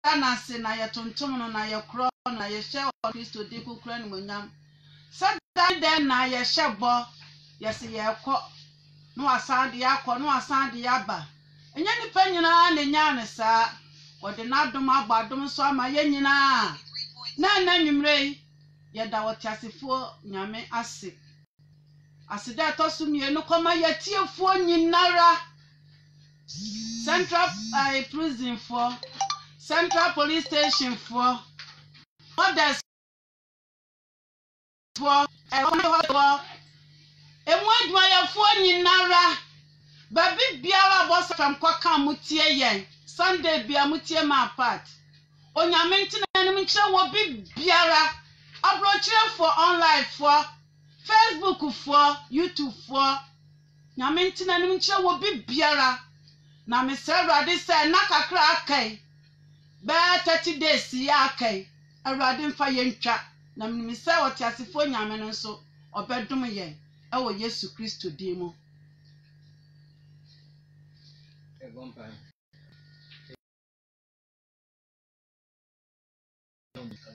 na se na ye tontom no na ye kro na ye hye o Kristo di kukura ni monyam sada den na ye hye bo ye se ye kọ no asande ya kọ no asande ya ba enya nipa nyina na nya ne sa wode na dom agbadom so ama ye nyina na nwumre ye da wotiasefo nyame ase asida to sumie no koma ye tiefo nyinara Central prison for Central police station for others for emwadwa ya fo nyinara babi biara boss fam kwaka mutie yen Sunday bia mutie ma apart onyame ntina nim nkyere wo bi biara abrochire for online for Facebook for YouTube for nyame ntina nim nkyere wo bi biara na me se Awurade se na kakra akai ba 30 days ya akai Awurade mfa ye ntwa na me se wotiasefo nyame no nso obedum ye ewo Yesu Kristo din mu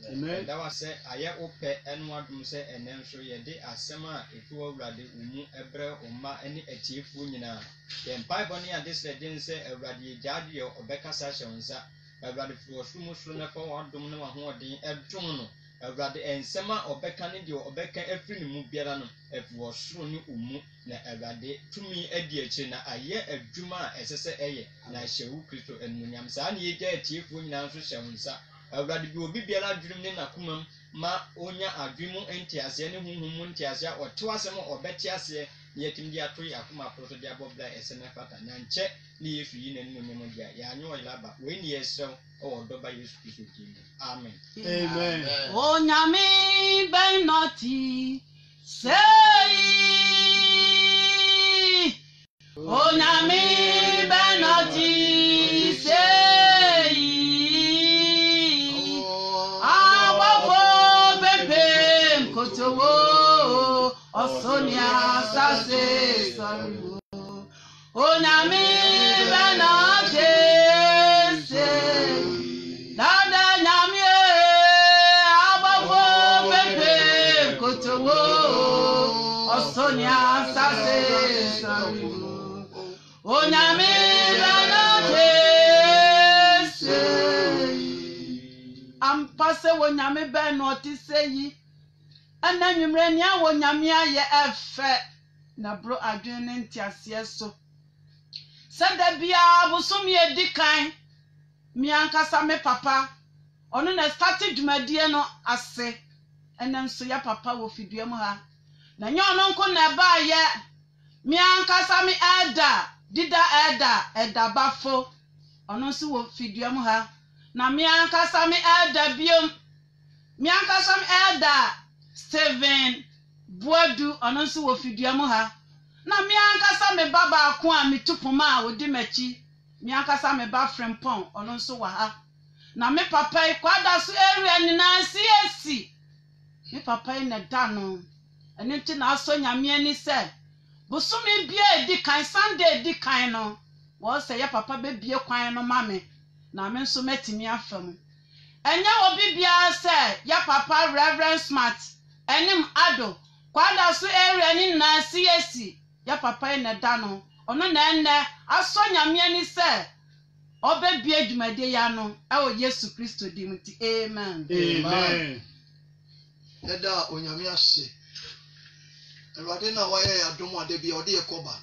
Amen. That was said, I ope and what you say, and then show ye de asema if you already umu ebre uma any a chief unina. Then Piboni and this legend say a radi jadi or Becca Sasha, a radi for Sumusuna for one domino who are the Edjono, a radi and Sema or Beccani or Becca every mubiano, if was Suni umu, a radi to me a dear china, a year a Juma as I say, and I shall Christo and Munyam San ye get chief unina Shamsa. Awurade bi obi biara adwum ne nakomam ma onya adwum entiase ne hunhum entiase a ote asem obete ase ye tim dia to yakoma proto dia bobla esene fata na nche ne Yesu yi nanu nyem dia ya anyo ilaba we ni yeso o doba Yesu Kristo tim. Amen. Amen. Onyame ben noti say Onyame ben noti say Kotowo Osonia Sase Saru Onyame benate se Dada nyame abafo pepe Kotowo Osonia Sase Saru Onyame benate se Ampase wonyame benoti seyi ana nwumre nia wo nyame aye efe na bro adwene ntiase so sada bia bosom ye dikan mi ankasa me papa ono na start dwumadie no ase ena nso ya papa wo fidua mu ha na nya ono nko na ba ye mi ankasa mi eda bafo ono nso wo fidua mu ha na mi ankasa mi biom mi ankasa mi Steven Boadu ononso wo fidua mu ha na mi ankasa me baba ako a mitupuma odi machi mi ankasa me ba frempon ononso wa ha na me papa kwada so area ni na siesi mi papa na dano ene nti na aso nyame ani se bosome bia edi kan Sunday edi kan no wo se ya papa be bie kwan no mame na me nso metimi afam enya obi bia se ya papa Reverend Smart enim ado kwada so area ni na siesi ya papa na dano ono na enne aso nyame ani se obebie adwumade ya no ewo Yesu Kristo di muti. Amen. Amen. Eda onyame ase Awurade na waye ya dom ade bia ode yekoba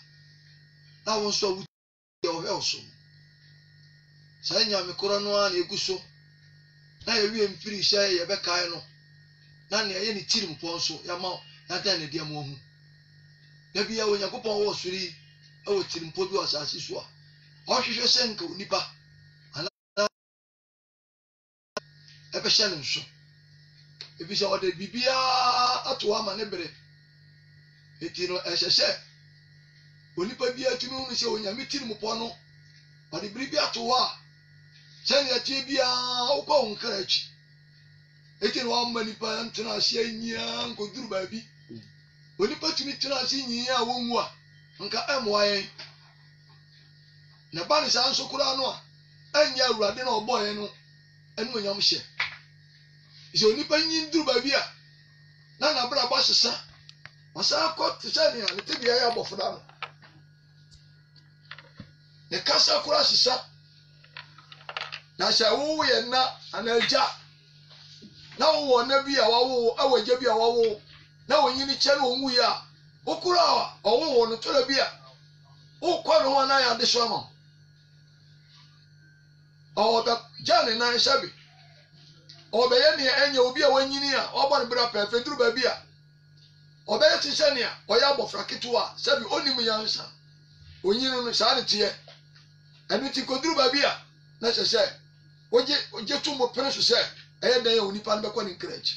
na won so wuti o he oso sai nyame koro no a na eguso na ye wie mfiri hye ye be kai no na ne ye ni tirim pon so ya ma ya ta ne dia mo hu da bia Onyankopɔn wo suri e wo tirim po bi asase so a o hwehwe senka onipa ana e be hye ne nso e bi se o de bibia ato ama ne bere etino ehhehye onipa bia tumi hu se onyame tirim po no o de bibia ato wa sen ya tie bia o ko nkra achi etino wa manipa ntena ase nyia nkoduru baabi onipa tumi tena ase nyia wonwu a nka emoyen na ba ne san so kura no a anya Awurade na oboyen no animonyam hye is onipa nyin duru ba bia na bra ba sesa wasa akọ tse ne ya ne tebia ya bofra no ne kasa kura sesa na sha wo ye na anaja na wo na bia wawo awaje bia wawo na wonyini kye no onwu ya okura owo no tore bia okọ no wana ya de so ama oba jane na shabi oba ye ne enye obi a wanyini a oba ne bra pefe duru ba bia oba ye tse ne a oya abofra ketewa shabi onim yansa onyini no sa ne tie enu ti koduru ba bia na hye oje tumo pere so se eye dan ya onipa no bekọ ne nkranchi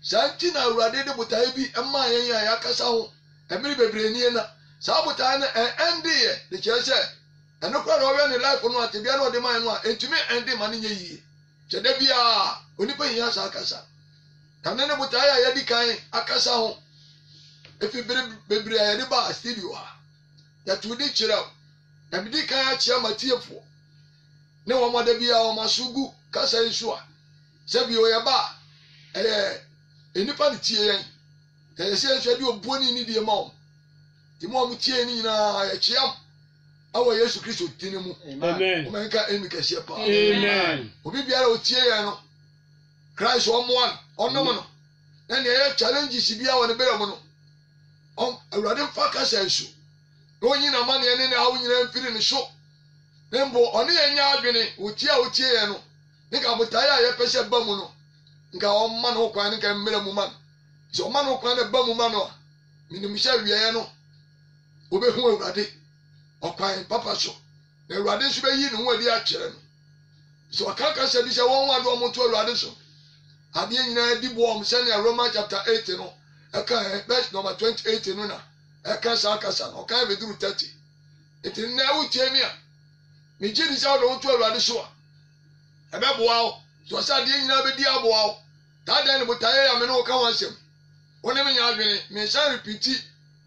santi na awurade de botae bi emma yen ya yakasa ho emiri bebre ni na sa botae na ende ye de kyerese eno kwa ro we ne life no atebia na ode man no a entumi ende man nye yie kyede bia onipa yin sa akasa kanne ne botae ya yadi kan akasa ho efi bebre ya de ba studio ha ya tudi kyerɛ emidi kan ya kyerɛ matiefo ne wo mode bia o masugu kasa isu a sebi o ya ba enipa ne tie yen kayese hwede oboni ni die ma o ti mo mu tie ni na ya chiam awo Yesu Kristo tini mu amen o menka emi kase pa amen obi biara o tie yen no Christ o mo an onno mo no na ne ya challenges bia wo ne bere mo no on awurade fa kasa isu no nyina ma ne ne awo nyina mfiri ne so nembo oni enya adwene o tie yen no ne ka botae a ye pese ba mu no nka o ma no kwan nka mmere mu man so ma no kwan ba mu man no minim sha wiye no obehu awurade okwan papa so na awurade so be yi no wadi a kyere no so akaka se bi se won wado o moto awurade so ade nyina di bo om se na Romans chapter 8 no eka verse number 28 no na eka sa akasa no kan be duru 30 etin na utie mi a mi jini se wado moto awurade so a ebe boa o so sa de nyina be di aboa o ta den botae ya me no ka wansem woni me nya adwene me sha repeat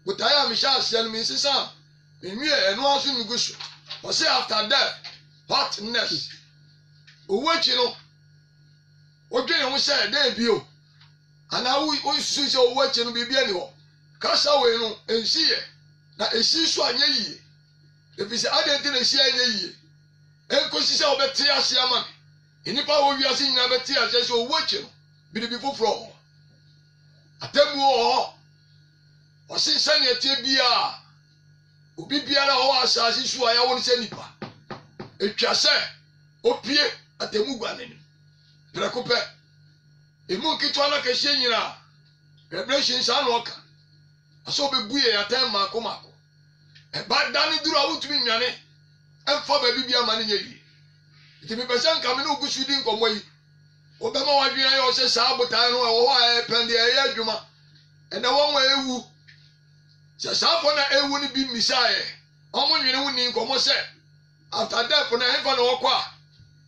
botae ya me sha asia no me sisa me wie eno aso mi gusu o say after that hotness owachi no odwene ho say den bio ana o su se owachi no bibia ni ho kasa we no ensiye na esi so anya yie ebi se adenti na esi anya yie enkosi se obete asia ma enipa wo wi ase nyina bete asia se owachi no bidibi foforo atemu o osinsa ne tie bia obi biara ho asase su aya won se nipa etwa se opie atemu gwaneni prekope emu kitwa na kehye nyina revelation sa no oka aso bebuye ya time mako e ba dani duru awutumi nwane emfa ba bibia ma ne nyeyi iti mi pese nka me no gusudi nkomo yi obema wadwina yo se sa botan no wo ha pende ya adwuma ena won wa ewu se sa fo na ewu ni bi misae omo nwene hu ni nkomo se after that na hefa na wokwa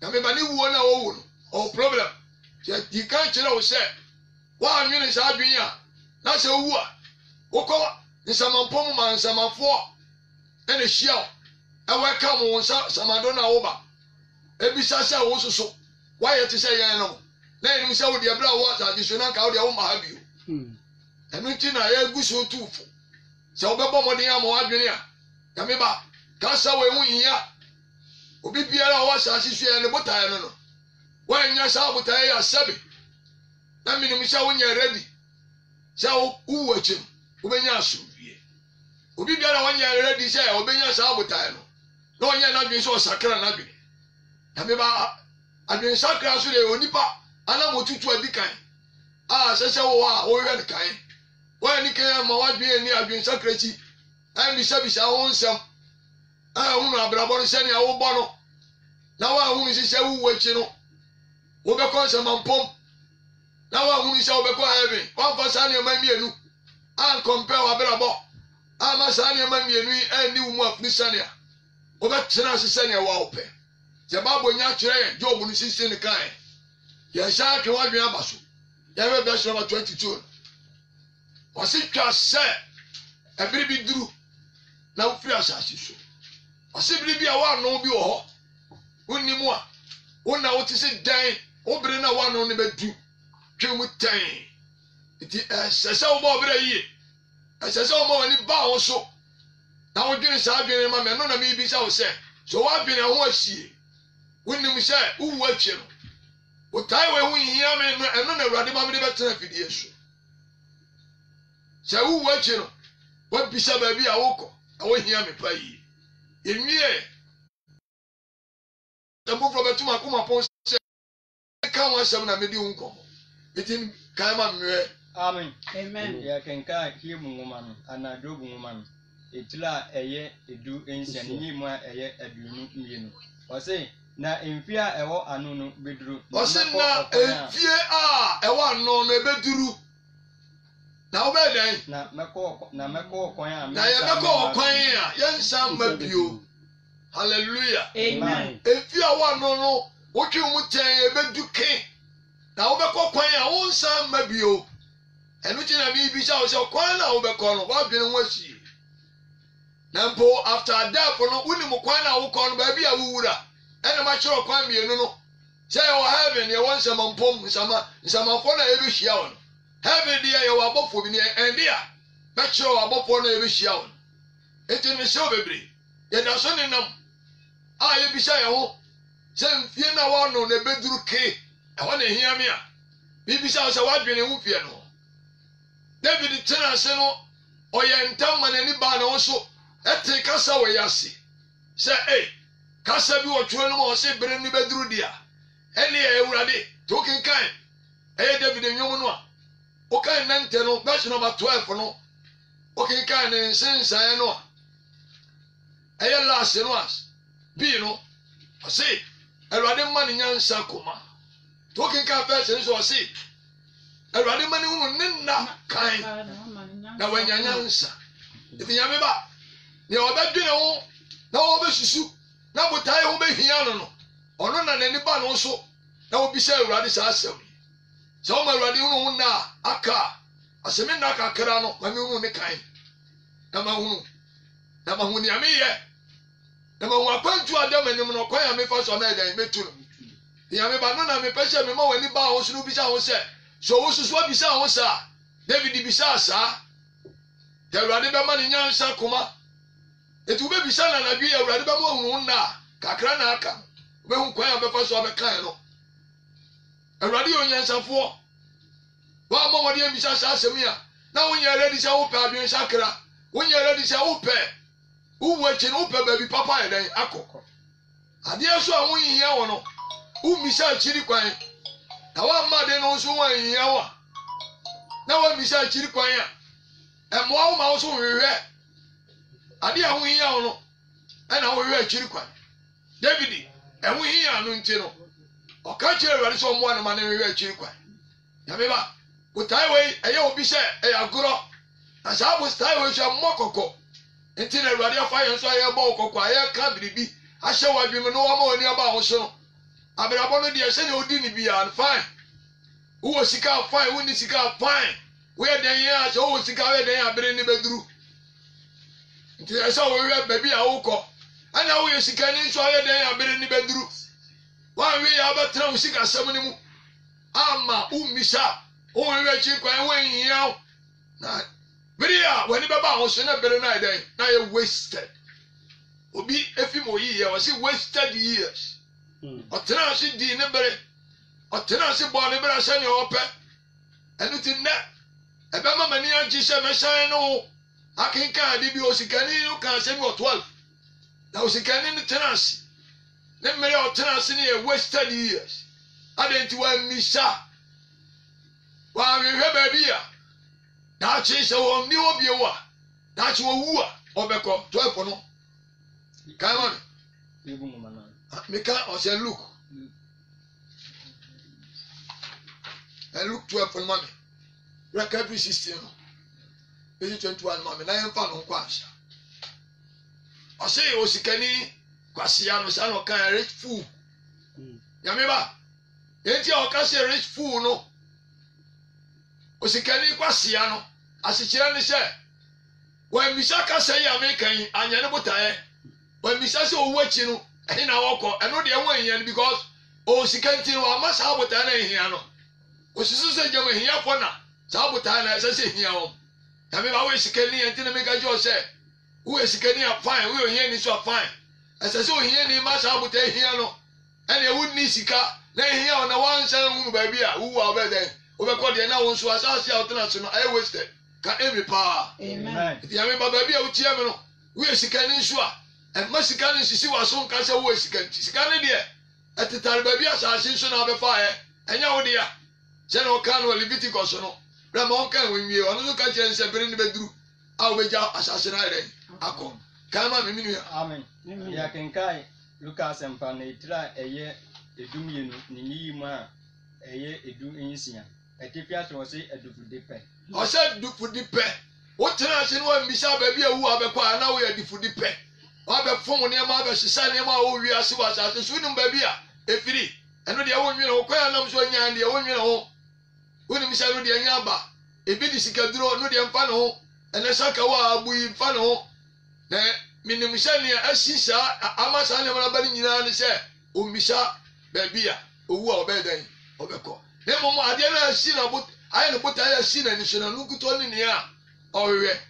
na me ba ni wu na wo wu no o problem je di kan kire wo se wa nwene sa adwen ya na se wu a wokọ nsamampom ma nsamafo ene hia e weka mo nsa samado na wo ba ebisa se wo soso why yet say yen no na enu se wo de bra wo atade so na ka wo de wo ma ha bio enu ti na ya guso tufo se wo bebo mo de ya mo adwene a ya me ba ka sa we hu yin obi biara wo asase so ya ne botae no no wa nya sa botae ya sabe na minimum se wo nya ready se wo uwachim obenya asubie obi biara wo nya ready se obenya sa botae no na onya na dwen so sakra na dwen ya me ba adwen sakra so le onipa ana motutu adikan sese wo a wo hwe kan wo ni kan ma wadwen ni adwen sakra chi ani sabisa wo nsam hunu abrabọ se ne wo bọ no na wa hunu sise wu wachi no wo be ko se mampom na wa hunu se wo be ko heaven wa fa sa ne ma mienu an compare wa abrabọ ama sa ne ma mienu ani wu mu afnisania wo be tena sise ne wa ope je babo nya kire Job no sise ne kan ye sha ke wadwen abaso ye be verse number 22 wasi twa se ebiri bi duru na wo firi asase so wasi biri bi a wa no bi wo ho wonni mu a wonna wo ti se dan obere na wano ne bedu twemu tan iti sese wo ba obere yi sese wo ma wani ba wo so na wo dwene sa dwene ma me no na me bi sa wo se so wa dwene ho ahie wonim se uwu atwe no wo tai we hu hia me no eno na Awurade ma me de betena fidie so se uwu atwe no wa bisa ba bi a wokọ awo hia me pa yi enwie tambo fo betuma kuma pon se ka wa sem na me di unko itin kai ma me amen Amen. ya kenka hiemu ngoma no ana jobu ngoma no etila eye edu ensia ni mu eye adunu mienu wose na emfia ewo anu no beduru wose na efie a ewo anu no ebeduru na obedan na meko kwan a na ye meko kwan a yensa mabio hallelujah Amen. efie a wa anu no wotwe mu ten ebeduke na obeko kwan a wonsa mabio enu ti na bi sha o se kwan na obeko no wa dwene ho asi na mpo after death no woni mu kwan na wo kọ no ba bi a wuwura ene ma chiro kwan mienu no say o heaven ye won sama mpom nsama fo na ebe hia won heaven dia ye wa bofo bi ne endia ba chiro wa bofo na ebe hia won enti me se obebre ye da so ne nam a ye bi sha ye ho se mfie na wa no na beduru ke e ho na hia me a bi bi sha o se wa dwene hu fie no David tena se no oye ntam manani ba na wo so ete kasa we yase se kasa bi wo twa no mo se bere ni beduru dia ene e Awurade to kinkan David enwom no a o kan nante no verse number 12 no o kinkan ne nsensan no a last no as bi no o se Awurade man nyansa koma to kinkan verse so o se Awurade man hu ne na kan na wanyanyansa ifi nyame ba ne obedwene ho na obesusu na botae ho behia no ono na nani ba no so na obisa Awurade sa asem so ma Awurade hu na aka asemi na kakra no ma me hu ne kan na ma hu ni ameye na ma hu akwantu adam anim no kwan ya me fa so na edan metu no nyame ba no na me pese me ma wani ba ho so no bisa ho se so wo susu obisa ho sa David bisa sa ya Awurade be ma ne nyansa koma etu be bisa na bi Awurade be ma hu na kakra na aka be hu kwan ya be fa so be kan no Awurade yo nyansafo wa mo wode bisa sa asemi a na wo nya ready sa wo pe adwen sakra wo nya ready sa wo pe wo wachi no pe ba bi papa ya dan akoko ade so a wo hia wo no wo misa chiri kwan na wa ma de no so wa hia wo na wa misa chiri kwan a mo wa ma wo so hwehwe ade a wo hia wo no na wo hwehwe chiri kwan David e wo hia no nti no o ka chiri Awurade so mo na ma na hwehwe chiri kwan ya me ba utai we eye obi se agoro na sa bu stai we so mokoko nti na Awurade afa ye so aye bo kokko aye ka biribi ahye wa dwem no wa ma oni aba ho so abrabo no de se ne odi ni bia fine wo sika fine wo ni sika fine we den ya so wo sika we den abere ni beduru nti esa wo we baby a wo ko ana wo ye sika ni so aye den abere ni beduru wa we ya betra wo sika sam ni mu ama umisa o we chi kwan wen hia na beria wani baba ho so na bere na den na ye wasted obi efi mo yi ye o si wasted years otra si di ne bere otra si bo ne bere sha ne ope enu ti ne ebe mama ni agi se me shan no akinka ade bi osikani no kan se mi o 12 na osikani ni tenancy ne mere o tenancy ni ye wasted years adenti wa misha wa hwehwe ba bia da chi se wo ni obi wa da chi wo wu a obeko 12 no kan ma ebu mo na me kan o se look and look 12 no me record 16 no 21 no me na yen fa no kwa asha o se o sikani kwasia no sa no kan rich fool nyame ba enti o ka se rich fool no osikani kwasia no asikyira ne se wa misa ka se ya me kan anya ne botae wa misa se owu achi no eni na woko eno de enwa yen because o sikanti wa ma sa botan na hia no o susu se jama hia fo na sa botan na se hia wo ya me ba we sikani enti na me ga jo se wo sikani a fine wo hia ni so fine asa se o hia ni ma sa botan hia no ene e wunni sika na hia na wan san hunu ba bi a wo ba den o be ko de na won so asase a otena so no I wasted ka emi pa Amen. ya me ba bi a utia me no wo sikani so a e ma sikani sisi wa so nka se wo sikani de etitare ba bi asase so na be fa enya wo de ya se na o kan no Leviticus no bra ma on kan wenwie ono so ka kire nse bere ni beduru a wo be ja asase na re akọ kan ma me minu ya amen ya kenkai Lucas empa na itira eye edum yenu ni yi ma eye edu ensia etipia so se edufu de pe o se dufu di pe o tena se no ambisa ba bi awu abekọ na wo ya dufu di pe wa be fon ne ma be sisa ne ma wo wi ase wa asase so ni ba bi a efiri eno de wo nwene wo kwa na so nya de wo nwene ho woni mi sa no de nya ba ebi di sika duro no de mfa no ho ene saka wa abu yi mfa no ho na minim sha ne asisa amasa ne mara ba ni nyina ne se o misa ba bi a owu a obedan obekọ ne momo ade na asi na but aye no but aye asi na ni so na nukuto ni ne a owewe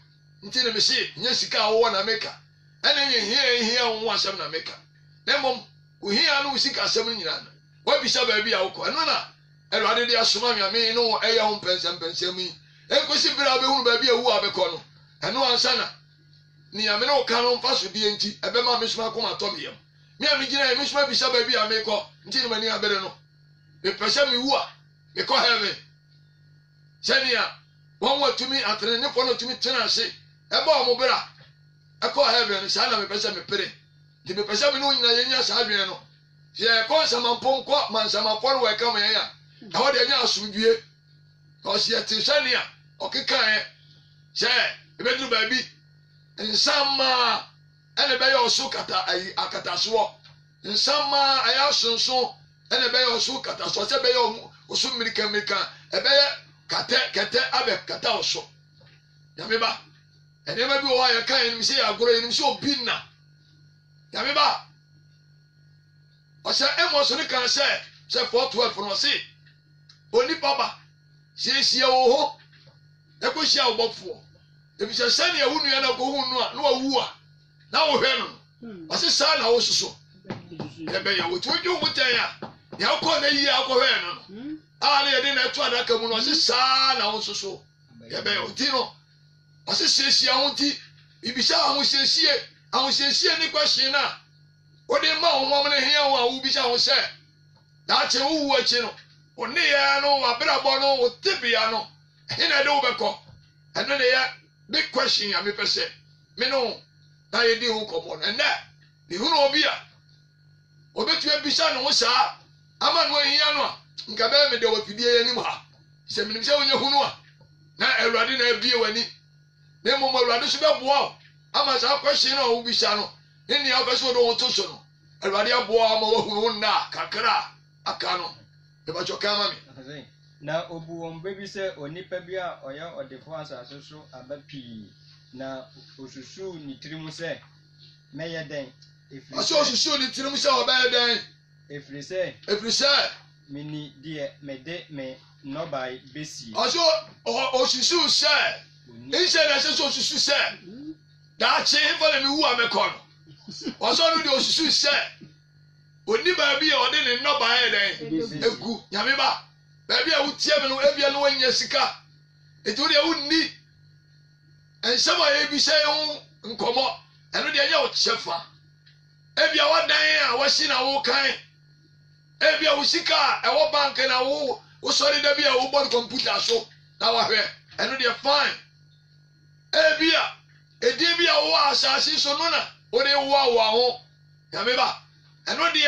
nti ne me se nya sika wo na meka ene nye hia wo asem na meka ne mom wo hia no sika asem nyina na wa bisa ba bi a wo ko eno na Erade de asoma mi ame no eya ho pensem yi enkosi bira be hunu ba bi ewu abekọ no eno ansa na ni ame no ka no mfa so die nti ebe ma mesoma ko ma to me yam mi ame gina mi mesoma bisa ba bi ame ko nti ni mani abere no me pese mi wu a me ko heaven senia won watumi atrene ne fo no tumi tena ase ebe o mo bira akọ heaven sa na me pese me pere di me pese mi no nyina yenya sa adwene no ye ko samampom ko man samampom no we ka me ya na wo de nya asudue o se yetishania o kekan se ebedru ba bi nsama ene be yo so kata ayi akataso nsama aya sonso ene be yo so kataso se be yo oso mirika ebe kete abe kata oso ya me ba ene ma bi o ya kan ni se ya goro ni se obinna ya me ba o se emo so ni kan se 412 no se oni baba siesie wo ho ekohia obofo ebise sane ehunu ya na ko hunu a na wawu a na wo hwe no wase sa na wo soso ebe ya wo tuju mutan ya ya ko na yi akọ hwe no a na ye de na tu adaka mu no wase sa na wo soso ebe ya oti no wase siesie ho ti ibisa ho siesie ni question na wo de ma ho mo ne hia wo a wo bisa ho se na che wo wu achi no oni ya no abrabo no otibia no ina de obekọ eno ne ya big question ya me pese me no na ye di hu komo no na ni hu no obi a obetu ebisa no wo saa ama no ehia no a nka be me de wafidie ya nim ha se minim se onye hu no a na Awurade na abie wani na mo Awurade so be boa ama saa question na wo bisa no ni ya pese do won to so no Awurade aboa ma wo hu no na kakra aka no eba chokama mi na obu won bebi se onipa bia oya odefo asase so abapi na osusu ni tirimu se meye den efri aso osusu ni tirimu se obeye den efri se mini die mede me no by besi aso osusu se inse na se osusu se da che ifole mi wu amekọ no aso no de osusu se oni ba bi o de ne no by den egu nyame ba baby a wutie me no ebia no wanya sika etu de wunni ensama ye bi say ho nkomo eno de anya wo chefa ebia wadan a wasi na wo kan ebia wo sika e wo bank na wo sorry da bia wo bon computer so na wa hwe eno de fine ebia edi bia wo asasi so no na wo de wo ho ya me ba eno de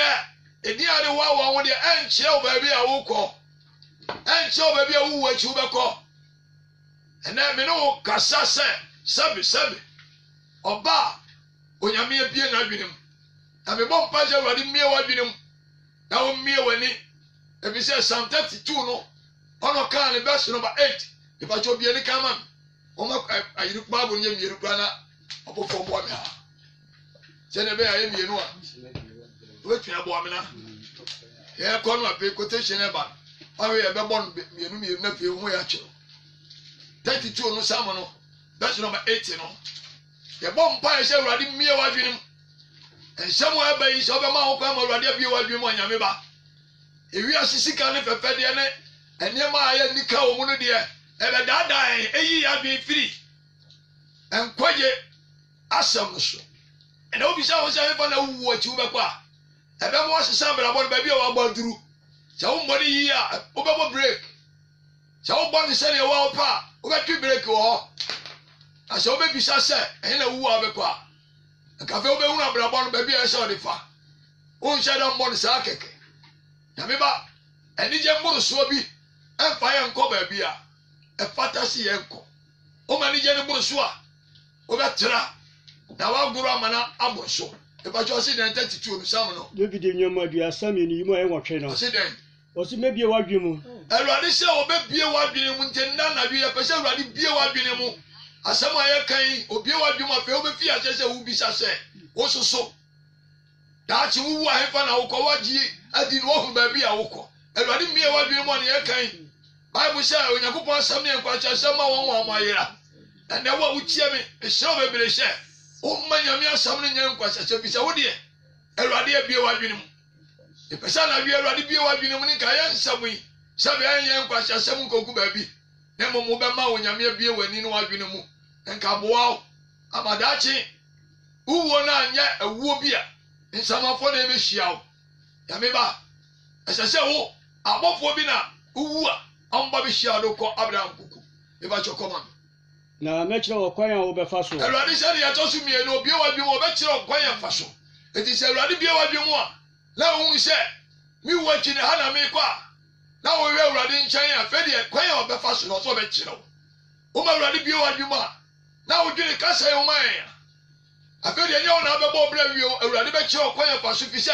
edi a de wo ho de enche wo baby a wo ko enche o baby awu wachi ubekọ ena me no kasa se sabi oba onyame abie na adwenem na me bom pa je Awurade mie wa adwenem na wo mie wani ebi se Psalm 32 no ono kan le verse number 8 ifa cho bie ni kama o ma ayiru babu nye mie rukwa na obofo mbo me ha se ne be aye mie no a we twa bo me na ye ko no ape quotation e ba awe ye be bon mienu na pe ho ya kiro 32 no sam no verse number 80 no ye bom pa ye se urade mie wadwenem ensamo aba yi so be ma ho kwa ma urade abie wadwenem anyame ba ewi asisika ne fefe de ne enema aya nika wo mu no de ebe dadan eyi ya bi firi enkwaje asam so ena obi sha wo sha fa na wu achi wo be kwa ebe mo sesa bra bo ba bi o agba duru sha wo mbodi yi a wo be bo break sha wo bo ni se ne wo pa wo be twi break wo a sha wo be bisa se ena wu a be kwa nka fe wo be hu na bra bo no ba bi e sha o de fa wo sha da mbodi sa keke na me ba eni je mburu so bi emfa ye nko ba bi a e fata si ye nko o ma ni je ne mburu so a wo be tra na wa guru amana aboso e ba jo si den 32 no sam no David nyoma dua sami ni yimo e wotwe no si den o si mebie wadwe mu Ewurade se o be bie wadwene mu ntenna na bi e pese Ewurade bie wadwene mu asem aye kan obie wadwene mu afa o be fi ase se wo bisa se wo soso da chi wu ahefa na wo ko waji adi no hu ba bi a wo ko Ewurade bie wadwene mu na ye kan Bible say Onyankopon asem ne nkwa cha asem a won wa mayira na ne wa utie me e se o be bere se o manyame asam ne nyan nkwa cha bisa wo de Ewurade bie wadwene mu e pese na bi Ewurade bie wadwene mu ni ka ye nsam yi sabe anya nkwa cha asem nkoku ba bi na mo be ma Onyame bie wani no wadwene mu nka boa amadachi uwo na anya ewuo bi a nsamafo na ebe hia Yame ba esese wo abofo bi na uwu a amba be hia do ko Abraham kuku e ba chokoma na mechira okwan a wo be fa so Ewurade se ne yato su mie no obi wadwe mo be kire okwan ya fa so eti se Ewurade bie wadwe mo a na wo hu se mi wachi ne ha na me kwa na wo we Ewurade nchen a fe de kwan ya obefa so no so be kire wo ma Ewurade bie wadwe mo a na wo dwene kasa ye wo man ya afe de nya wo na be bo bra wi Ewurade be kire kwan ya fa so fi se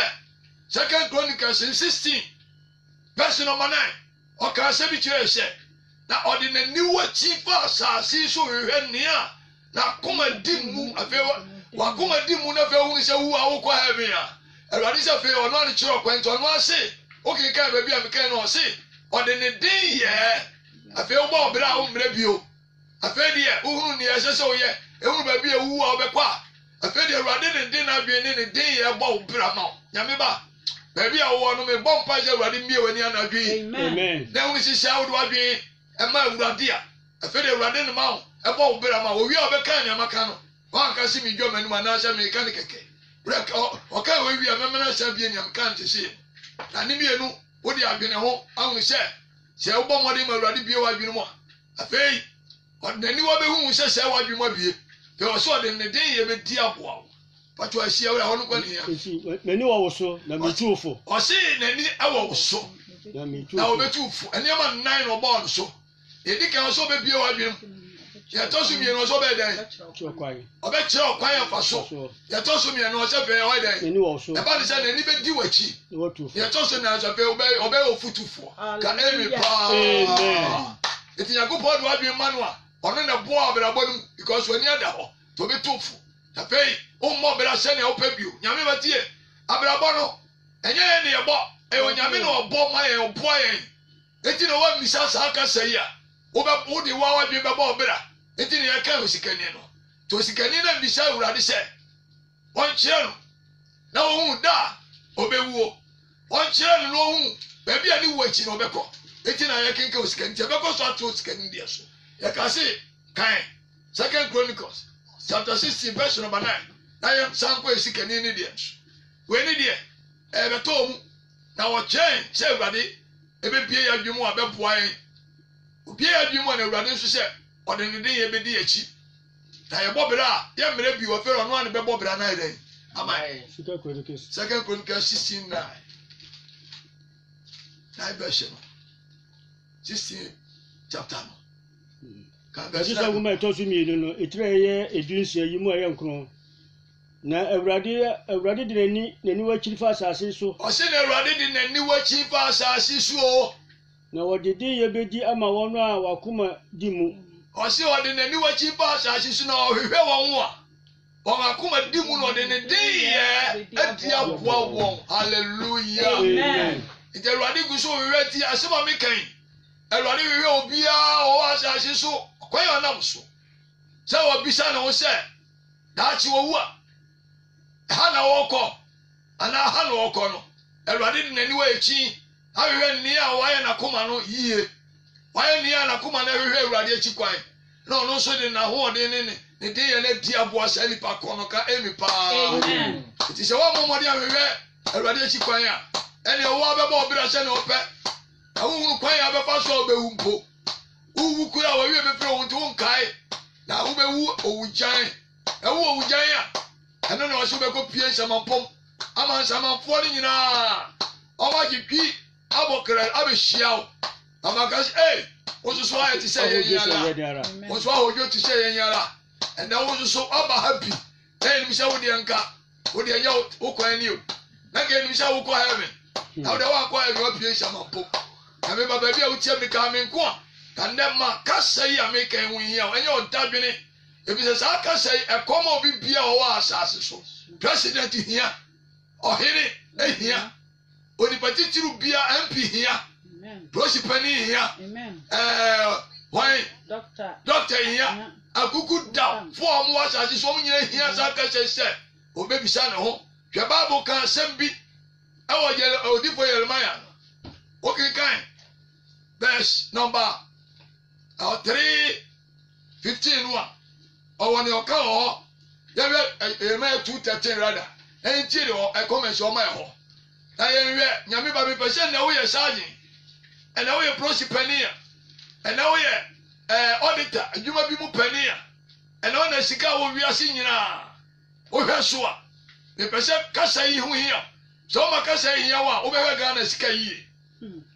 Second Chronicles 16 verse number 9 o ka se bi kire se na odi na niwa chifa asasi so hwehwe nia na koma dimu afe wa koma dimu na fe hu se wu a wo kwa heaven a Ewurade se fe ono ani kire kwan to ono ase o ke ka ba bi a me kan no ase odi ne din ye afe wo ba obra wo mra bio afe de uhunu ne ese se oye ehunu ba bi ewu a obekwa afe de Ewurade ne din na bi ne din ye ba obra ma Nyame ba ba bi a wo no me bom pa je Ewurade mie wani anadwi amen na wo si sha wo wadwi e ma Ewurade a afe de Ewurade ne ma wo e ba obra ma wo wi a obeka ne amaka no wa nka si mi dwoma ni ma na sha me ka ne keke brek o ka we wi a me na sha bi ni am kan te si na ni mienu wo di adwene ho ahunu se wo bom wode ma Ewurade bie wadwi no mo afe odani wa be hu se wadwi mo bie pe o so de ne den ye be di aboa pato asia wo ho no kwa ne ya esi nani wo so na metufo o se nani awo so na metufo na o betufu ene ma 9 no ball so e di kan so be bie wadwi no ye to so mi no so be den chokwan o be kire okwan ya fa so ye to so mi no se be o den nani wo so e ba ni se nani be di wachi wo tufo ye to so na so be o be ofutufo ka emi pa amen eti Yakobod wadwi manu a ono na bo abrabodum because when you da ho to be tofu na pay o mo bra se ne o pa bio Nyame batie abrabono enye ye ne ye bo e o Nyame no obo ma ye obo ye eti no wa misa sa aka sei a o be o de wa wadwi be bo bra eti ne ye ka osikani no to osikani na misa Ewurade se won kire no na wo hu da o be wuo won kire no no hu ba bia ni wachi no be ko eti na ye kenke osikani te be ko so ato osikani dia so ya ka se kan Second Chronicles chapter 16 verse number 9 na ye sanko osikani ni dia we ni dia e be to mu na wo chen se Ewurade e be bie ya dwemu a be boa yen obie ya dwemu na Ewurade nso se ode ne den ye be di achi na ye bobra ye mre bi wo fero no an be bobra na ire amen Second Chronicles 16 9 na verse 16 chapter no kan verse Esa wo ma to so mi no etire ye edunsia yi mu aye nkro na Ewurade de nani wa chiri fa asase so o se na Ewurade de nani wa chi fa asase so o na wode din ye bedi ama wono a wakoma di mu o se o de nani wa chi fa asase so na o hwehwe won ho a won akoma di mu no de ne din ye adi aboa won hallelujah amen nti awurade gu so wewe ti asema me kan awurade wewe obia o asase so kwan onam so sɛ wabisa ne ho sɛ daakye wɔwu a ha na wɔkɔ anaa ha na wɔkɔ no awurade de n'ani wɔ akyi ahwehwɛ nni a wɔayɛ n'akoma no yie wɔayɛ nni a n'akoma no ahwehwɛ awurade akyi kwan na ɔno nso de n'ahoɔden ne de yɛ no di aboa saa nipa kɔ no ka emi paa nti sɛ wɔmmɔmmɔde ahwehwɛ awurade akyi kwan a ɛne ɛwɔ abɛbɔ ɔbɛra sɛ ne ɔpɛ na wohunu kwan a bɛfa so a ɔbɛwu mpo wowu kura a wɔwie bɛfrɛ wo nti wonkae na wobɛwu owugyan ɛwo owugyan a ɛno na ɔso bɛkɔ pie nsɛmampɔm ama nsɛmamfoɔ no nyinaa ɔmagye twi abɔkra abɛhyia wo amaka sɛ wo soso ayɛ te sɛ yɛnyara wo so ahodwo te sɛ yɛnyara ɛnɛ wo soso aba ha bi na yɛnim sɛ wodeɛ nka wodeɛ nyɛ wo kwan ni o na ka yɛnim sɛ wokɔ heaven na wode woakɔ heaven wapie nsɛmampɔm na meba baabi a wotia me ka me nko a ka nnɛ ma kasa yi a meka ho hia ɛnyɛ ɔdadwene efisɛ saa kasa yi ɛkɔm a obi bia ɔwɔ asase so president hia ɔhene ehia onipa titiri bia mp hia prosi pani hia wɔn doctor hia akuku da fo ɔmo wɔ asase so ɔmo nyina hia saa kasa sɛ obebisa ne ho hwɛ baabu kan asɛm bi ɛwɔ yɛlɛ odifo Yeremia okenkan verse number 3:15 no a ɔwɔ ne ɔka wɔ hɔ yɛhwɛ Yeremia 2:13 rather ɛnti de ɛkɔmɛnsi ɔma ɛhɔ na yɛhwɛ nyame ba mepɛ sɛ ɛnɛ woyɛ sergeant ɛnɛ woyɛ prosi pani a ɛnɛ woyɛ auditor adwuma bi mu pani a ɛnɛ wona sika a wɔ wiase nyinaa wohwɛ so a mepɛ sɛ kasa yi ho hia sɛ woma kasa yi hia wo a wobɛhwɛ Ghana sika yie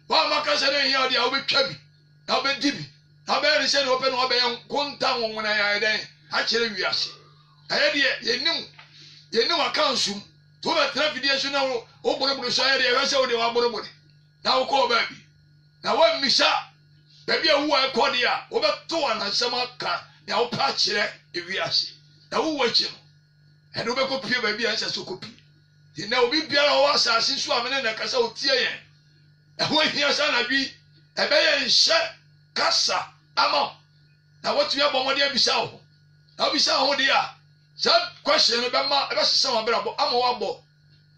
woama kasa no hia wo deɛ wobɛtwa bi na wobɛdi bi abɛyɛ sɛ ne wɔpɛ na wɔbɛyɛ nkonta nwonwona yɛ dɛn akyerɛ wiase ɛyɛ deɛ yɛnim akansum to wobɛtena fidie so na woboroboro so ayɛ deɛ ɛhwɛ sɛ wode waborobore na wokɔɔ baabi na woammisa baabi a wowu a ɛkɔ deɛ a wobɛto anansɛm aka nea wopɛ akyerɛ ewiase na wowu akyi no ɛne wobɛkɔ pie baabi a ɛnsɛ sɛ wokɔpie nti na obi biara wɔwɔ asase so a mene na ɛka sɛ wotie yɛn ɛho ahia sa anadwi ɛbɛyɛ nhyɛ kasa ama na watumi abɔ mmɔde abisa wo na wobisa ho deɛ a saa question no bɛma ɛbɛsesa wo abrabɔ ama woabɔ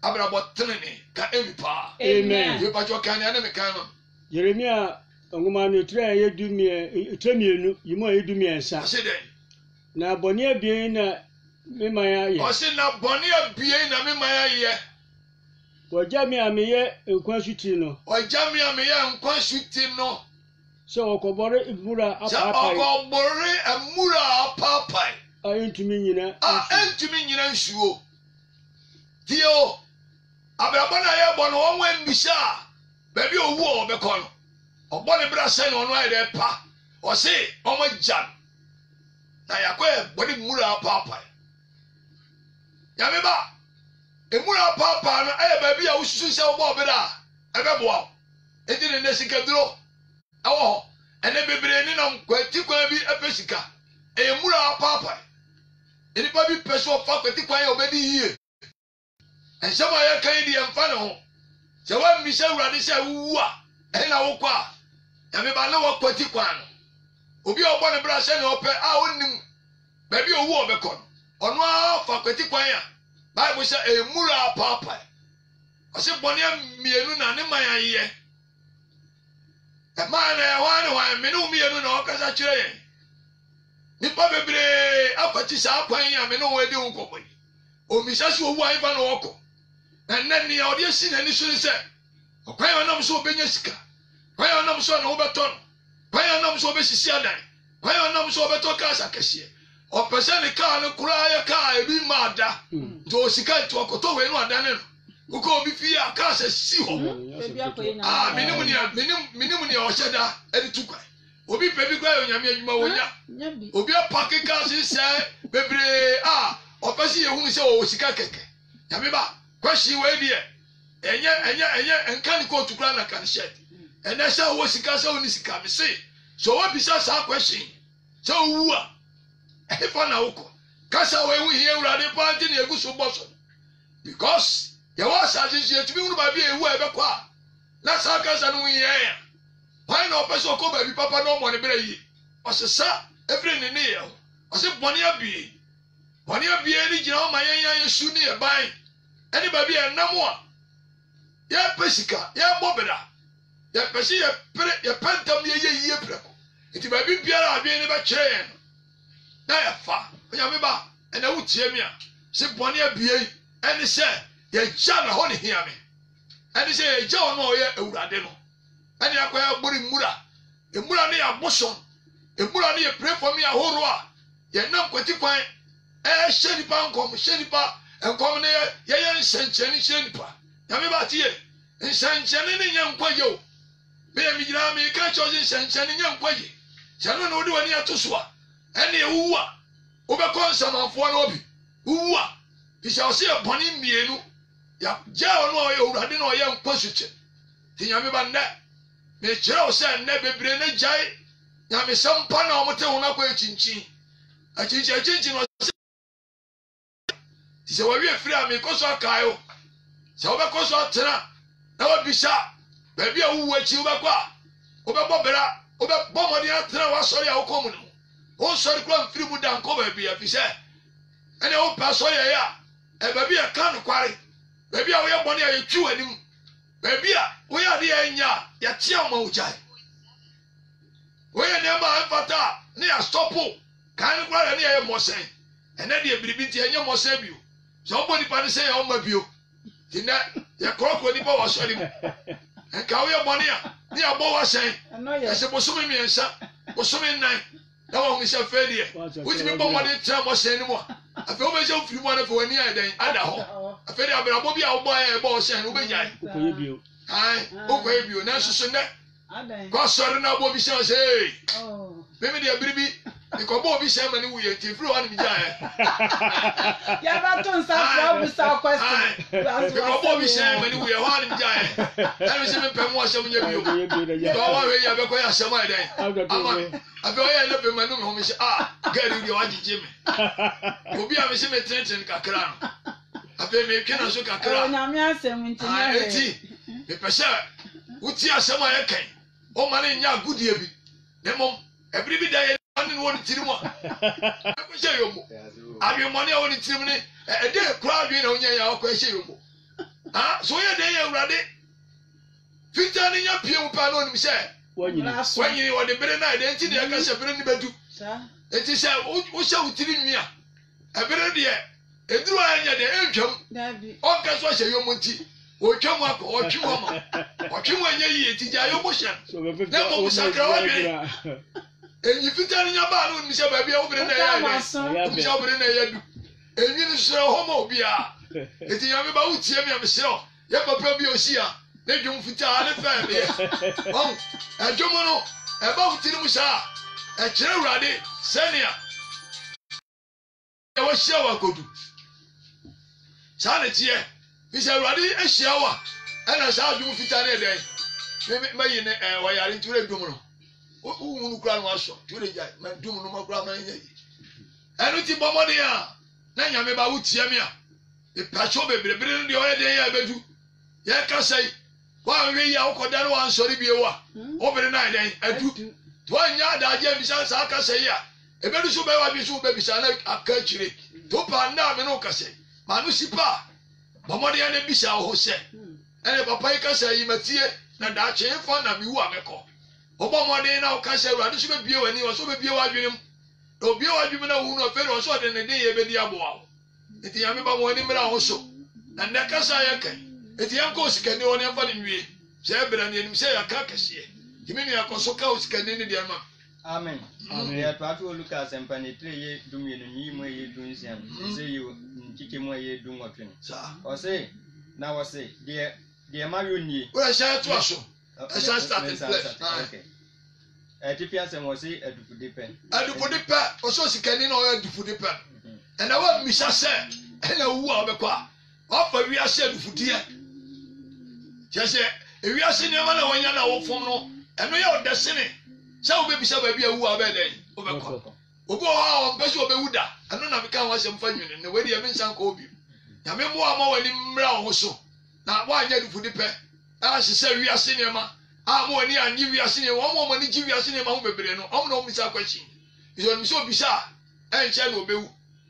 abrabɔ tenene ka ɛmi paa amen yɛpatwɔ kan ne ane mekan no Yeremia ngoma no tire a yɛdu mienu yimu a yɛdu miensa ɔse dɛn na bɔne abien na mema yɛ ɔse na bɔne abien na mema yɛayɛ wɔgya me a meyɛ nkwa suti no ɔgya me a meyɛ nkwa suti no sɛ ɔkɔbɔre mmura sɛ apaapae ɔkɔbɔre mmura apaapae a ɛntumi nyina a ɛntumi nyina nsuo tie o abrabɔ na yɛbɔ no wɔn wɔ mbisa a baabi owu a ɔbɛkɔ no ɔbɔ ne bra sɛ na ɔno ayɛ dɛ pa ɔse ɔmo gya na yɛakɔ bɔne mmura apaapae nyame ba mmura apaapae no ɛyɛ baabi a wosusu sɛ wobɔ ɔbɛda a ɛbɛboa wo enti ne nɛ sikaduro ɛwɔ hɔ ɛnɛ bebree ne nam kwati kwan bi ɛpɛ sika ɛyɛ mmura apaapae nipa bi pɛ so ɔfa kwati kwan a ɔbɛdi yie nsɛm a yɛka yi deɛ mfa ne ho sɛ woammisa awurade sɛ wowu a ɛhe na wokɔ a nyame ba ne wɔkwati kwan no obi a ɔbɔ ne bra sɛ ne ɔpɛ a ɔnnim baabi a owu a ɔbɛkɔ no ɔno ara fa kwati kwan a Bible sɛ ɛyɛ mmura apaapae ɔsɛ bɔne mmienu na ne man ayɛ ɛmaa na ɛhɔ ne hwan mene wo mmienu na ɔkasa kyerɛ yɛn nipa bebree akwati saa kwan yi a mene wo adi wo nkɔmmɔ yi omisa sɛ owu a ɛfa na ɔkɔ na nnɛ nea ɔde asi n'ani so ne sɛ ɔkwan a ɔnam so ɔbɛnya sika kwan a ɔnam so ɔna wobɛtɔ no kwan a ɔnam so ɔbɛsisi adan kwan a ɔnam so ɔbɛtɔ cars akɛseɛ ɔpɛ sɛ ne car no koraa yɛ car ebi ma ada nti osika nti ɔkɔtɔ wei no adane no wokɔ obi fie a cars asi hɔ menim nea ɔhyɛ da ɛde tu kwan obi pɛ bi kora yɛ onyame adwuma wɔnya obi apake cars sɛ bebree a ɔpɛ sɛ yɛhunu sɛ ɔwɔ sika kɛkɛ nyame ba question wei deɛ ɛnyɛ nka ne kɔɔtu kora na ka ne hyɛ ɛnɛ sɛ ɔwɔ sika sɛ ɔne sika me se sɛ ɔwɔbisa saa question sɛ ɔwu a ɛhefa na wokɔ kasa wɔɛhu hia awurade paa nti ne yɛgu so bɔ so because yɛwɔ asase so yɛtumi hunu baabi a ɛwu a ɛbɛkɔ a na saa kasa no yɛ ya why na ɔpɛ sɛ ɔkɔ baabi papa na ɔmɔ ne berɛ yi ɔsesa efiri ne ne yɛ ɔsɛ bɔne abie ne gyina hɔ ma yɛn yesu ne yɛ ban ɛne baabi yɛ nam a yɛpɛ sika yɛbɔ beda yɛpɛ sɛ yɛpɛ ntam yɛyɛ yie prɛko nti baabi biara adwene ne bɛkyerɛ yɛn no na yɛfa onyame ba ɛna wotie mi a sɛ bɔne abie ɛne sɛ yɛgya na hɔ ne hia me ɛne sɛ yɛgya hɔ no a ɔyɛ awurade no ɛne akɔyɛ agbori mmura ne yɛ abosom mmura ne yɛ pray for me ahorow a yɛnam kwati kwan ɛhyɛ nipa nkɔm ne yɛyɛ nsɛnkyɛnne hyɛ nipa nyame ba tie nsɛnkyɛnne ne nyɛ nkwagye o bɛyɛ me gyina me ka kyɛw sɛ nsɛnkyɛnne nyɛ nkwagye sɛ no na wode w'ani ato so a ɛne ɛwuwu a wobɛkɔ nsamanfoɔ no obi wuwu a fisɛ ɔsɛ yɛ bɔne mmienu yɛgya ɔno a ɔyɛ owurade na ɔyɛ nkwa sukyɛ nti nyame ba nnɛ mekyerɛ wo sɛ nnɛ bebree ne gyae nyamesɛm pa na ɔmote ho no akɔ akyinkyin no ɔsɛ nti sɛ wawie firi a mekɔ so akae wo sɛ wobɛkɔ so atena na wabisa baabi a wowu akyi wobɛkɔ a wobɛbɔ bera wobɛbɔ mmɔden atena woasɔre a wokɔ mu no wonsɔre kora mfiri mu da nkɔ baabi afi sɛ ɛne wopɛ asɔre ɛyɛ a baabi a ɛka nokware baabi a woyɛ bɔne a yɛtwi w'anim baabi a woyɛ ade a ɛnya a yɛtea woma wo gyae woyɛ nneɛma a ɛmfata a ne yɛastɔpo kan no kora ne yɛyɛ mmɔsɛn ɛnɛ deɛ biribi nti ɛnyɛ mmɔsɛn bio sɛ wobɔ nipa ne sɛ yɛ woma bio nti nnɛ yɛkorɔkorɔ nipa wɔ asɔre mu nka woyɛ bɔne a ne yɛabɔ w'asɛn ɛsɛ bosome mmiɛnsa bosome nnan na wɔn sɛ fɛ deɛ wotumi bɔ mmɔden tena mmɔsɛn no mu a afei wobɛhyɛ wofiri mu a no afei w'ani ayɛ dɛn ada hɔ afei deɛ abrabɔ bi a wobɔ ayɛ ɛbɔ ɔsɛn no wobɛgyae wokɔyɛ bio nanso so nnɛ kɔ asɔre no abɔ bi hyɛ sɛ meme deɛ biribi nkɔbɔ obi hyɛ ma ne wuyɛ nti firi hɔ ne megyaeɛ nkɔbɔ obi hyɛ ma ne wuyɛ hɔ a ne megyaeɛ ɛne sɛ mempɛ mu asɛm nyɛ bio ɔwɔhwɛ yi a bɛkɔyɛ asɛm ayɛ dɛn ama afei ɔyɛ ne pɛ ma no me ho me sɛ gari deɛ wagyegye me obi a me sɛ metenetene kakra no afei metwe na so kakra enti mepɛ sɛ wotie asɛm a yɛkɛn ɔma ne nyɛ agodie bi na mmom ɛbere bi da yɛ ne wɔ ne tirim a ɛkɔhyɛ yɔmbo adwemmɔne a wɔ ne tirim ne ɛdɛ kora adwene na wonya yɛ a wɔkɔhyɛ yɔmbo so woyɛ dɛn yɛ awurade fitaa ne nya pie mu paa na onim sɛ wanyini wɔde bere no a ɛdɛ nti deɛ ɛka sɛ bere no bɛdu ɛnti sɛ wohyɛ wo tiri nwi a ɛbere deɛ ɛduru a ɛnyɛ deɛ ɛntwam ɔnka so ahyɛ yɔmbo nti ɔtwa mu akɔ ɔtwe mu ama ɔtwe mu anyɛ yie nti gya yɔmbo hyɛ na mmom sakra wadwene enyi fitaa ne nya baa no onim sɛ baabi a wobere na ɛyɛ ɛdɛ onim sɛ wobere na ɛyɛ du enyi no srɛ hɔ ma obiara enti nyame ba wotie mi a meserɛ yɛ papa bi osi a ne dwom fitaa ne fɛ meɛ ɛdwom no ɛba wo tiri mu saa ɛkyerɛ awurade sɛnea wɔhyia wɔ akodu saa ne teɛ fisɛ awurade ahyia wo a ɛna saa dwom fitaa ne ɛdɛn mayi ne wɔyare nti wode dwom no wowu no kora no asɔ nti wode gyae madwom no makora ma ɛnyɛ yi ɛno nti bɔ mmɔden a na nyame ba wotie me a mepakyɛw bebrebere no deɛ ɔyɛ den yɛ bɛdu yɛkasa yi woanhwɛ yi a wokɔda no wansɔre bio a wobere no ayɛ den adu nti woanyɛ adagye ambisa saa kasa yi a ɛbɛdu so wobɛyɛ wadwe so wobɛbisa na aka akyire nti wopa nna a me ne wo kasa yi ma no si pa a bɔ mmɔden a na bisa wo ho sɛ ɛne papa yi kasa yi matie na daakye mfa na mewu a mɛkɔ wobɔ mmɔden na woka sɛ awurade so bɛbie w'ani wɔ so wobɛbie w'adwene mu na obie w'adwene na wohu no afei wɔ so ɔde ne den yɛ bɛdi aboa wo nti nyame ba mo ani mmra ho so na nnɛ kasa yɛka nti yɛnkɔ osikani hɔ ne yɛmfa ne nwie sɛ ɛbrɛ no anim sɛ yɛka kɛseɛ nti me nua kɔ so ka osikani ne deɛ ma amen yɛtoa to luka asɛmpa ne tire yɛ dumienu nyi mu ɛyɛ dunsia no sɛ yɛ nkike mu ɛyɛ dunwɔtwe no ɔse na wɔse deɛ ma yɛ nie woyɛhyɛ toa so ɛhyɛ starting place ɛtifi asɛm wɔse adufode pɛ ɔsɛ osikani na ɔyɛ adufode pɛ ɛna woammisa sɛ ɛna wowu a wobɛkɔ a wafa wiase adufodeɛ kyerɛ sɛ ewiase nneɛma na wɔanya na wɔfom no ɛno yɛ ɔdɛ sene sɛ wobɛbisa baabi a wu a wobɛyɛ dɛn wobɛkɔ obi wɔ hɔ a ɔmpɛ sɛ wɔbɛwu da ɛno na meka ho asɛm fa nwene na wadi ɛme nsa nkɔ obi nyame mmoa ma w'ani mmra wo ho so na woanyɛ adufode pɛ ahyehyɛ wiase nneɛma a mo ani anyi wiase nneɛma wɔn mo ani gye wiase nneɛma ho bebree no wɔn na wɔn misa question bisɛ wɔn sɛ obisa ɛnkyɛn na obewu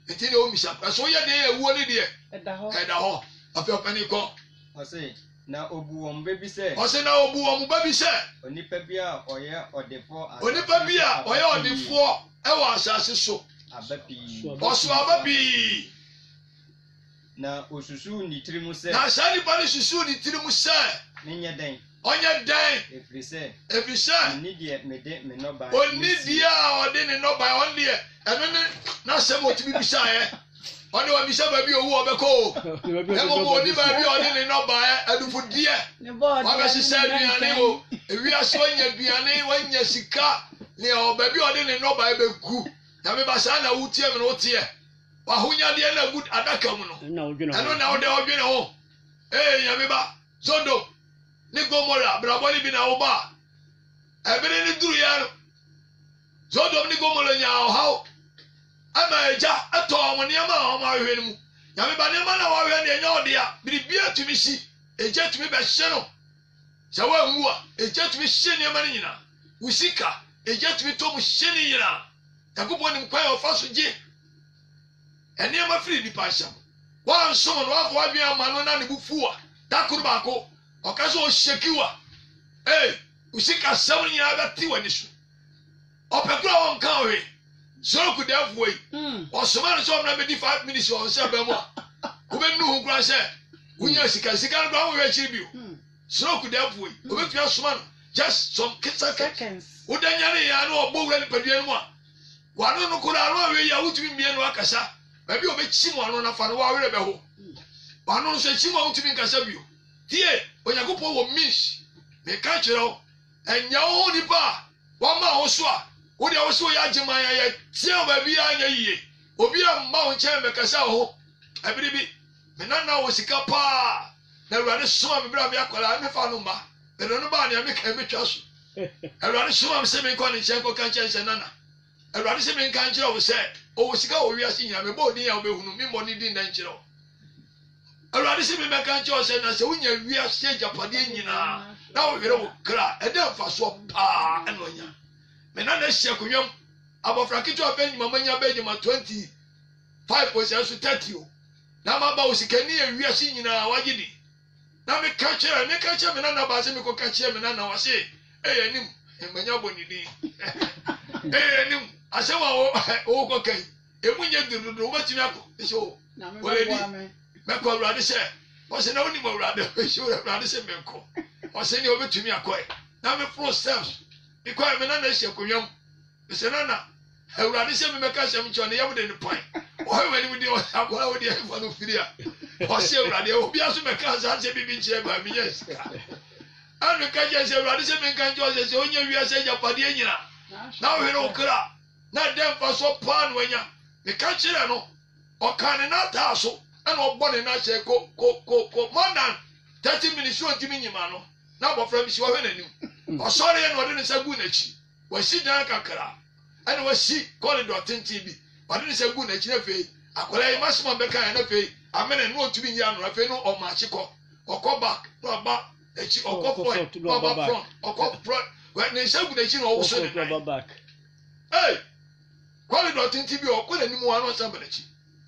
nti na wɔn misa ɛso yɛ deɛ ewuo ne deɛ ɛda hɔ ɔpɛpɛni kɔ. ɔsɛ na obu wɔn bɛbi sɛ. ɔsɛ na obu wɔn bɛbi sɛ. onipa bi a ɔyɛ ɔdefoɔ. onipa bi a ɔyɛ ɔdefoɔ ɛwɔ asase so. aba pii. ɔso aba pii. na osusu ne tiri mu sɛ. na saa nipa ne susu ne tiri mu sɛ. ne nyɛ dɛn. ɔnyɛ dɛn. efiri sɛ. oni deɛ mede me nɔba. oni deɛ a ɔde ne nɔba ɔn deɛ ɛno ne n'asɛm otumi bisa yɛ ɔne wabisa baabi owu ɔbɛkɔ o ɛmɔ mo oni baabi ɔde ne nɔba yɛ adufudeɛ wabɛsesa aduane o ewiase wɔnya aduane wɔnya sika ne baabi ɔde ne nɔba yɛ bɛgu nyame ba saa na wotie me no woteɛ wahonyadeɛ na agu adaka mu no ɛno na wode ɔdwene ho nyame ba Sodom ne Gomora brabɔ ne bi na woba ɛbere ne duru yɛ no Sodom ne Gomora nya ɔhaw ama agya ɛtɔ wɔn nneɛma a wɔn ahwehwɛ no mu nyame ba nneɛma na wɔahwehwɛ deɛ nyɛ ɔde a biribia tumi si agya tumi bɛhyɛ no sɛ wɔanwu a agya tumi hyɛ nneɛma no nyinaa wo sika agya tumi tɔ mu hyɛ no nyinaa Yankopɔn nim kwan a ɔfa so gye nneɛma firi nipa nhyɛm wɔansom no wɔafɔ wadwene ama no na ne bu fu a da koro baako ɔka sɛ ɔhyɛki wa wo sika sɛm no nyinaa bɛte w'ani so ɔpɛ koro a wɔnka ɔhwe soro kudafoɔ yi ɔsoma no sɛ ɔmna bɛdi 5 minutes wɔ sɛ bɛ mu a wobɛnu ho kora sɛ wonya sika no kora wohwɛ akyiri bio soro kudafoɔ yi wobɛtumi asoma no just some seconds wodanyane yɛ no ɔbɔ wura nipadua no mu a wano no kora ano ahwɛ yi a wotumi mmie no akasa baabi a wobɛkyi mu ano nafa no woawerɛ bɛho wano nso akyi mu a wotumi nkasa bio tie onyankopɔn wɔ means meka kyerɛ wo ɛnya wo ho nipa a wɔma wo so a wode a wo sɛ woyɛ agye man yɛ tia baabi a nyɛ yie obi a mma wo nkyɛn bɛkasa wo ho ɛbere bi me nana wɔ sika paa na Awurade soma me berɛ a meakɔla mefa no mma mede no baa nea meka metwa so Awurade soma me sɛ menkɔ ne nkyɛn kɔka nkyɛn sɛ nana Awurade sɛ menka nkyerɛ wo sɛ ɔwɔ sika wɔ wiase nyina mebɔ odin a wobɛhunu memmɔ ne din na nkyerɛ wo Awurade sɛ memɛka nkyerɛ wo sɛ na sɛ wonya wiase agyapadeɛ nyinaa na wohwere wo kra ɛdɛ mfasoɔ paa ɛna ɔnya me nana hyɛ konwam abɔfra ketewa bɛ nyima manya bɛ nyima 25 pɔsɛ so 30 o na maba wo sikani yɛ wiase nyinaa wagye di na meka kyerɛ me nana ba sɛ mekɔka kyerɛ me nana wɔ se ɛyɛ anim mmanya bɔ ne din ɛyɛ anim asɛm a wowokɔ kai ɛmu nyɛ durudodo wobɛtumi akɔ ɛsɛ o ɔlɛdi mɛkɔ Awurade sɛ ɔsɛ na wonim Awurade Awurade sɛ menkɔ ɔsɛ ne wobɛtumi akɔɛ na meforo steps mekɔɛ me nana hyɛ konwam mesɛ nana Awurade sɛ memɛka sɛm nkyɛ ne yɛmode ne pan ɔhɛ w'anim de akɔla wode ɛfa no firi a ɔsɛ Awurade obia so mɛka saa sɛ bibi nkyerɛ baa menyɛ sika anu ka kyɛ sɛ Awurade sɛ menka nkyɛ sɛ wonya wiase agyapadeɛ nyina na wohwere wo kra na dɛ mfa so paa no wanya meka kyerɛ no ɔka ne nataa so ɛna ɔbɔ ne nahyɛ ko more than 30 minutes ɔntimi nyima no na abɔfra bi si wɔhwɛ n'anim ɔsɔre yɛ na ɔde ne nsa gu n'akyi wasi dan kakra ɛna wasi corridor tenten bi ɔde ne nsa gu n'akyi na afei akwadaa yi masoma bɛka yɛ na afei amena no ɔtumi nyi ano afei no ɔmaakye kɔ ɔkɔ back na ɔba akyi ɔkɔ front na ɔba front ɔkɔ front ne nsa gu n'akyi na ɔwoso ne nan corridor tenten bi ɔkɔ n'anim wa na ɔsan ba n'akyi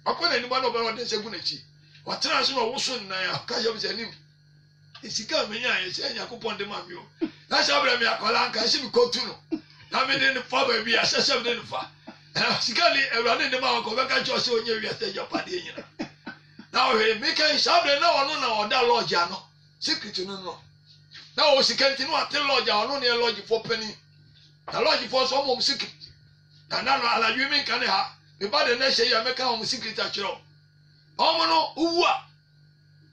ɔkɔ n'anim wa na ɔde nsa gu n'akyi watena so na ɔwoso ne nan aka yɛ sɛ anim esika menya yɛ sɛ Nyankopɔn de ma mi o na sɛ abira mi akɔla nka ɛsɛ mi kɔtu no na mi de ne fa baabi a sɛ sɛ mi de ne fa sika ne Awurade de ma ɔkɔ bɛka kyerɛ sɛ onye wiase agyapadeɛ nyina na ɔhwɛ mi kan sɛ abira na ɔno na ɔda lodge ano secret no na ɔwɔ sika nti no ate lodge a ɔno ne yɛ lodge fo panin na lodge fo so ɔmɔ secret na no aladwe mi nka ne ha me ba de na hyɛ yɛ mɛka ɔmɔ secret akyerɛ ɔmɔ no uwu a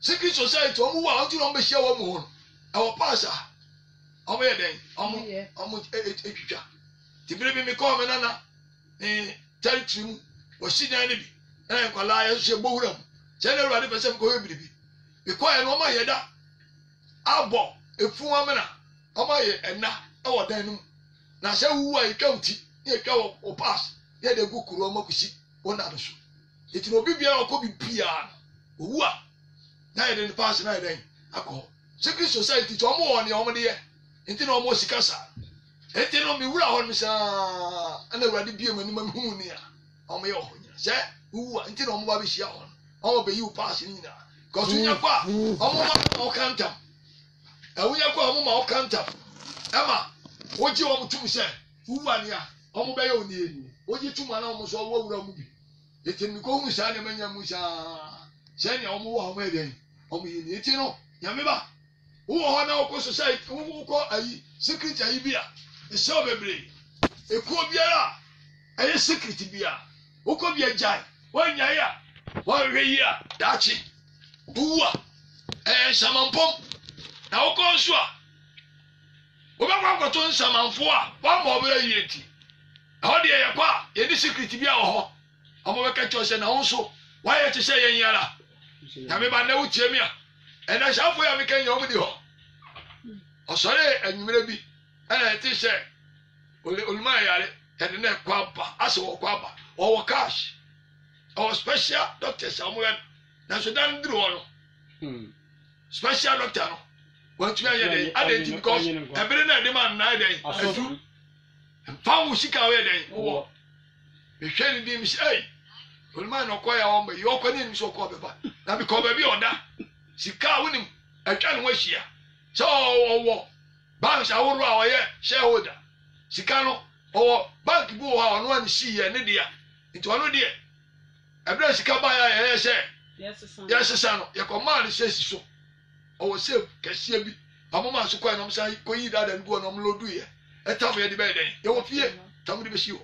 secret society ɔmɔ wa ɔnti na ɔmɔ hyia wɔ mu ho ɛwɔ pass a ɔmɔ yɛ dɛn ɔmɔ etwitwa tibire bi mi kɔɔ me nana territory mu wɔsi dan ne bi ɛna nkwalaa yɛ hyɛ bɔwura mu kyɛn na Awurade pɛ sɛ mekɔyɛ biribi mi kɔɔ yɛ no ɔmɔ yɛ da abɔ efu amena ɔmɔ yɛ ɛna ɛwɔ dan no mu na hyɛ wuwu a etwa wuti ne etwa wɔ pass ne yɛ de gu kuro ɔmɔ kusi wɔn na do so eti na obi biara ɔkɔ bi pia owu a na yɛ de ne pass na yɛ dɛn akɔ secret society to omo won ne omo de ye enti na omo sika sa enti no mi wura ho no sa ana awurade bie mani ma hu ni a omo ye ho nya se uwa enti na omo ba be hia ho omo be yi pass ni na ko so nya kwa omo ma o kantam awunya kwa omo ma o kantam ama oji omo tum se uwa ni a omo be ye oni eni oji tum ana omo so wo wura mu bi enti mi ko hu sa na manya mu sa se ni omo wo omo e den omo yi ni enti no nyame ba wo ho na wo society wo ko ayi secret ayi bia e se obebre e ko biara ayi secret bia wo ko bia jai wo nya ya wo hwe yi a dachi buwa samampom na wo ko so a wo ba kwa kwato samanfo a wa mo obere yi enti ho de ye kwa ye di secret bia wo ho omo be ka cho se na wo so wa ye te se ye yara na me ba na wo tie mi a ena shafo ya me kan yo mu di ho osore anwumere bi ana ti se oluma yare ene na kwa ba aso wo kwa ba wo cash or special doctor somewhere na so dan dru no special doctor no want to hear dey identity because every na dem man na dey adu fa wo sika we dey wo me hwe ni bi mi say oluma no kwa ya wo me yo kwa ni mi so kwa be ba na bi ko ba bi oda sika wonim atwa no ahia so wo bank aworo a oye shareholder sika no o bank bu ho a ono an si ye ne dia nti ono dia ebra sika ba ya say yes sir no ye command say si so o say kese bi amoma so kwa no say ko yi dada ngu no mlodu ye etam ye de be den ye wo fie tam de be si wo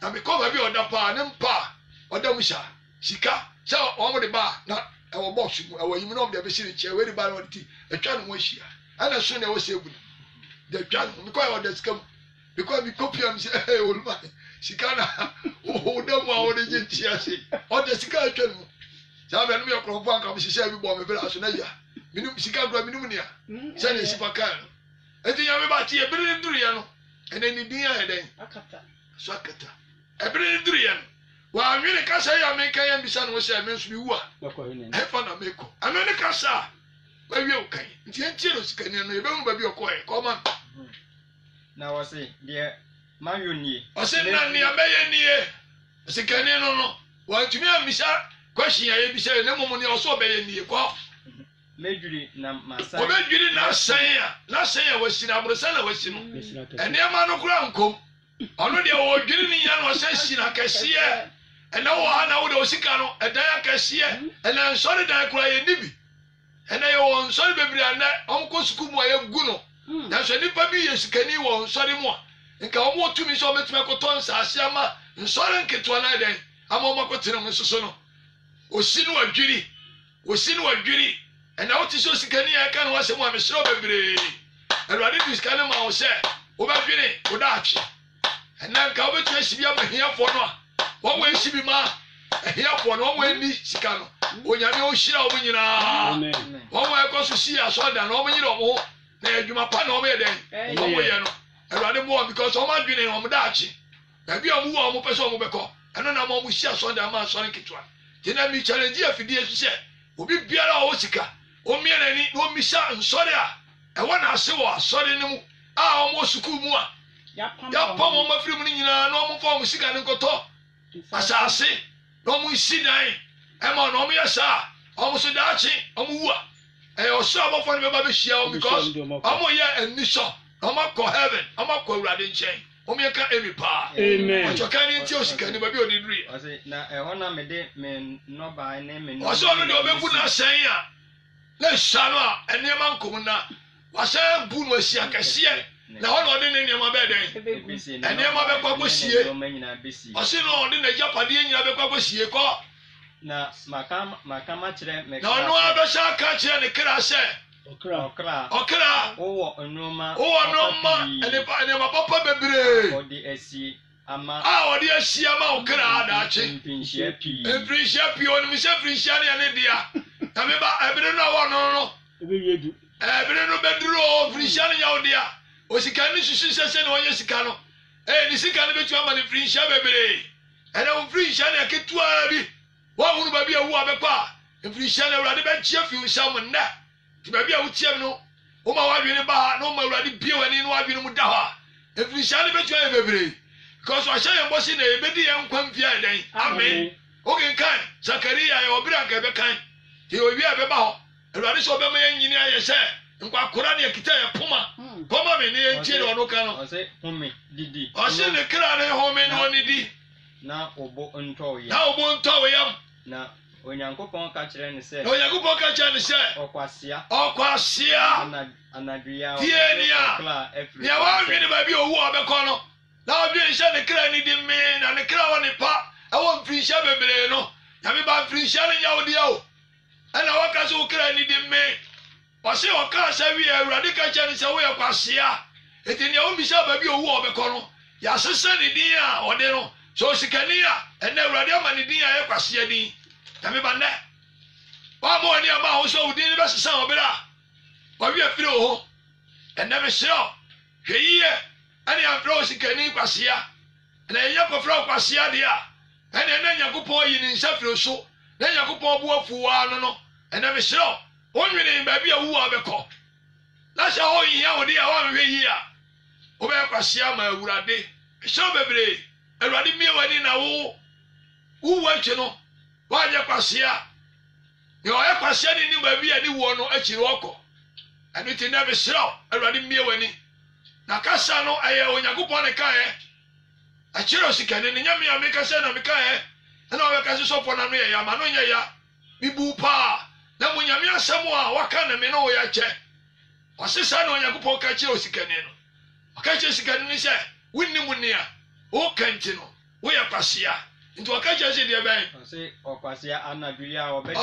na me ko ba bi oda pa ne mpa oda mu sha sika say o mo de ba na e wo box mu e wo yim no de be si che we de ba no ti etwa no ahia ana so na wo say bu de twa no me ko e oda sika mu because we copy am say hey olma sika na o da mu a wo de jinti ase o de sika atwa no sa be no me okrofo anka me hye bi bo me bela so na ya minum sika gro minum nia say na sipa kan enti ya me ba ti e bere nduru ya no ene ni din ya den akata so akata e bere nduru ya no wa anwene ka say ya me kan ya bisa no say me so bi wu a e fa na me ko anwene ka sa ba wi o kan nti enti no sika ni no e be mu ba bi okoe ko man na wase de mayoni wase na ni abeye nie sika ni no wa tumi amisa question ya bi say na momo ni oso obeye nie ko medwiri na masa obedwiri na sanya wasi na abrosa na wasi no ene ma no kura nkom ono de wo dwiri ni ya no sasi na kase ene wo ha na wo de osika no edan ya kase ene nsori dan kura ye nibi ene ye wo nsori bebiri ana onko suku mu aye gu no na so nipa bi ye sikani wo nsori mu nka wo mo tumi so metime koton sa ase ama nsori nketo na den ama mo kotire mo soso no osinu adwiri ena wo ti so sikani ya kan wo se mo amesro bebiri Erade diskane ma wo se wo ba dwine wo da atwe ena nka wo betu asibi amahia fo no a wo wo asibi ma ahia fo no wo ni sika no onyame o hira wo nyina amen wo wo ekoso si aso da no wo nyira wo na adwuma pa no wo ye den wo ye no Erade mo because wo ma dwine wo da atwe na bi o wo pese wo beko eno na mo si aso da ma aso nketwa tina mi challenge afidie su se obi biara wo sika o miere ni o misa nsori a e wona ase wo asori ni mu a o mo suku mu a ya pom mo mafiri mu ni nyina na o mo fo mo sika ni nkoto asase na o mo isi dan e ma na o mo yesa o mo so daachi o mo wu a e o so abofo ni be ba be hia o because o mo ye anisho o mo ko heaven o mo ko urade nchen o mo yeka emi pa amen o choka ni nti o sika ni ba bi o ni duri ase na e hona me de me no ba ne me o so no de o be bu na sen ya na shano a enema nkom na wase bu no asia kase na ho no de ne enema be den enema be kwagosie o se no de na japade nyina be kwagosie ko na makama kire me na no abe sha ka kire ne kra se okra o onoma enema papa bebre o de asi ama o de asi ama okra da chi mpinhia pi o ni se mpinhia ne dia na me ba ebere no wo no ebe yedu ebere no beduro mpinhia ne yawo dia o sika ni susu sese ne onye sika no ni sika ne betu ama ne mpinhia bebre ene mpinhia ne ketua bi wa hunu ba bi awu abekwa mpinhia ne urade be chia fi usam nda ti ba bi awu tie no Oma wadwene ba na oma awurade bie wani no wadwene mu da ha efirihyia ne betua ye bebre because wa hye mbosi na ebedi ye nkwa mfia den amen okay kan Zakaria ye obira ka be kan ti owi abeba ho awurade so obema ye nyini aye se nkwa kora ne kita ye poma me ne ye ntie no no kan no ose home didi ose ne kra ne home no ni di na obo ntowe yam na Onyankopɔn ka kyerɛ ne sɛ ɔkwasea anadua ya wa hwene ba bi owu obekɔ no na obi nhyɛ ne kra ni di me na ne kra wɔ ne pa ɛwɔ mfirinhyia bebree no ya me ba mfirinhyia ne nya odi awo ɛna waka so kra ni di me ɔse ɔka sɛ wi awurade ka kyerɛ ne sɛ wo yɛ kwasea eti ne obi hyɛ ba bi owu obekɔ no ya sesa ne din a ɔde no so sikani a ɛna awurade ama ne din a yɛ kwasea din Yami bande. Wa mo ni ama ho so udi ni be sesa obira. Wa wi afire ho. Enne be hiro. Hwe yiye. Ani afro sikani kwasea. Na enya kofra kwasea de a. Enne na Nyankopɔn yi ni nsafiro so. Na Nyankopɔn bu afuwa no no. Enne be hiro. Onwene ba bi a wu abekɔ. Na sha ho yi ya odi a wa hwe yi a. Wo be kwasea ma awurade. Hiro bebre. Awurade mi wani na wo. Wu wanche no. Wanye kwasea ye oye kwasea ni ba bi ani wo no akiri okɔ anu ti na be sraw awurade mie wani na kasa no aye Onyankopɔn ne kae akiri osikane ne nyame ya me kasa na me kae na o be kasa sofo na no ye ya ma no nye ya bibu pa na mo nyame asɛm a waka na me no wo ya kyɛ ɔsesa na Onyankopɔn ka akiri osikane no aka akiri osikane ni sɛ winni munia o kanti no wo ya kwasea nti wakaje se de ben ose okwasea anadua obeje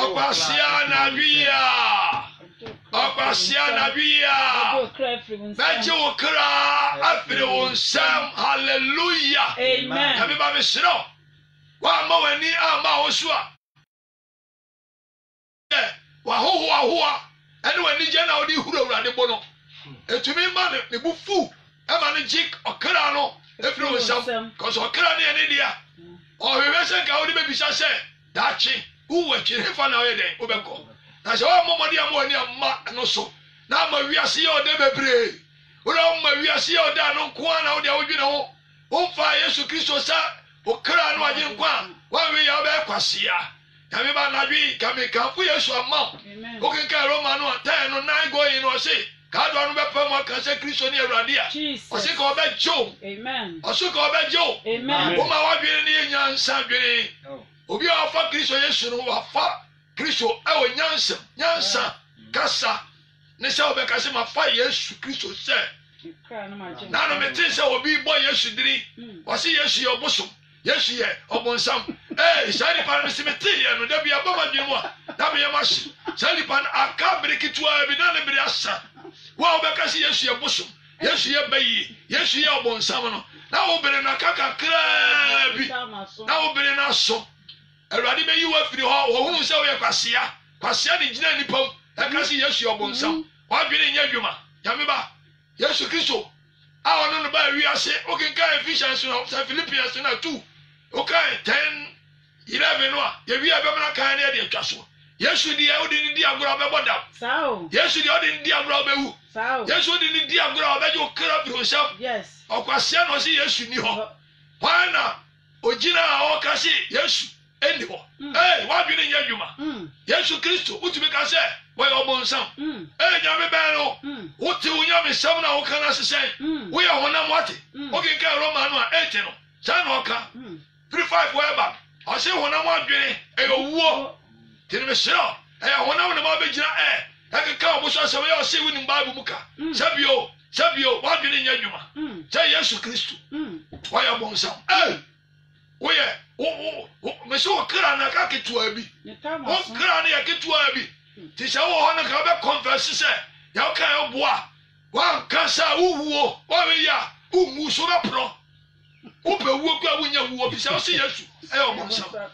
beje okra afire wonsam hallelujah amen kabe ba me sro wa ma wani ama osua wa ho ene wani je na odi huru awurade bo no etumi ma ne bufu e ma ne jik okra no afire wonsam cause okra ne ene dia o we se ka odi be bisa se dachi uwe chire fa na we den obeko na se o momodi am wani amma no so na ma wiase ye ode bebre ora ma wiase ye ode anu ko na ode awdwene ho o fa Yesu Kristo sa o kra no agye nkwa wa we ya be kwasea ya me ba na dwi ka me ka fu Yesu amma o ken ka Roma no 10 no 9 go in o se ka do anu be pa mo ka se Kristo ni awurade a o se ka obe jo amen o se ka obe jo amen o ma wa dwene ni nyansa dwene obi a fa Kristo Yesu no wa fa Kristo e o nyansa kasa ne se obe ka se ma fa Yesu Kristo se na no me tin se obi bo Yesu diri o se Yesu ye obosom Yesu ye obonsam sari pa me se me tin ye no da bia ba ma dwene mo a da me ye ma hye sari pa aka brekitua bi na ne bere asa wa obe ka se Yesu ye bosom Yesu ye bayi Yesu ye obonsam no na wo bere na kaka kra bi na wo bere na so awurade be yi wa firi ho wo hunu se wo ye kwasea ne gina nipam e ka se Yesu ye obonsam wa dwene nya dwuma ya me ba Yesu Kristo a ono no ba wiase o ken ka Ephesians no Philippians na 2 o ka 10:11 no a ye wi abemna kan ne de atwa so Yesu di ya odi ni di agora be bodam sao Yesu di odi ni di agora be wu sao Yesu odi ni di agora be jo kra bi hosam yes okwasea no se Yesu ni ho wana ogina o ka se Yesu eni ho wa bi ne nya dwuma Yesu Kristo utumi ka se wo ye obonsam nyame be no wote unyame sam na wo kana se wo ye honam wate o ken ka Roma no a 8 no sa na oka 3:5 weba o se honam adwene wuo tini me sero honam na ma be gina ka oboso se wo ye o se wini Bible muka sabio wa dwene nya dwuma say Yesu Kristo wo ye obonsam wo ye me so kra na ka ketua bi wo kra na ya ketua bi ti se wo ho na ka be confess se ya ka yo boa wa kasa wuwo wa we ya umu so be pro wo pe wuo kwa wunya wuwo bi se wo se Yesu obonsam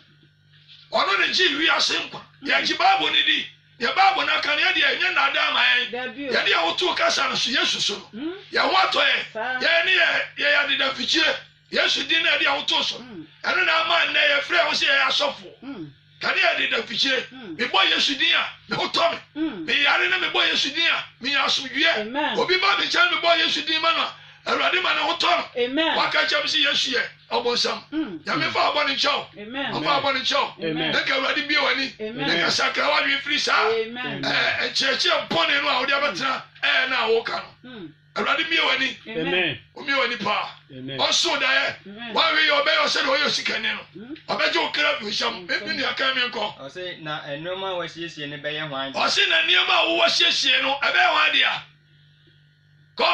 ono ne ji wi asempa ya ji Bible ni di ya Bible na kan ya de enya na da ma ya de wo to kasa no so Yesu so ya ho atoye ya ni ya de da fichire Yesu di na de wo to so eno na ma na ya frɛ wo se ya sofo kan ya de da fichire me boy Yesu din a me hoto me me yare na me boy Yesu din a me asomdue obi ba me chan me boy Yesu din ma no Awurade ma ne hoto no waka cham si Yesu ye obonsam ya me fa abone chow ofa abone chow na ka Awurade bi wani na ka sakra wa wi free sa cheche pone no a odi abetra na wo ka no Awurade bi wani o mi wani pa also da wa we yo be yo se do yo sikane no obeje okra bi sham ebi ni aka mi nko o se na enoma wa siesie ne be ye hwan o se na niema wo siesie no ebe hwan dia ko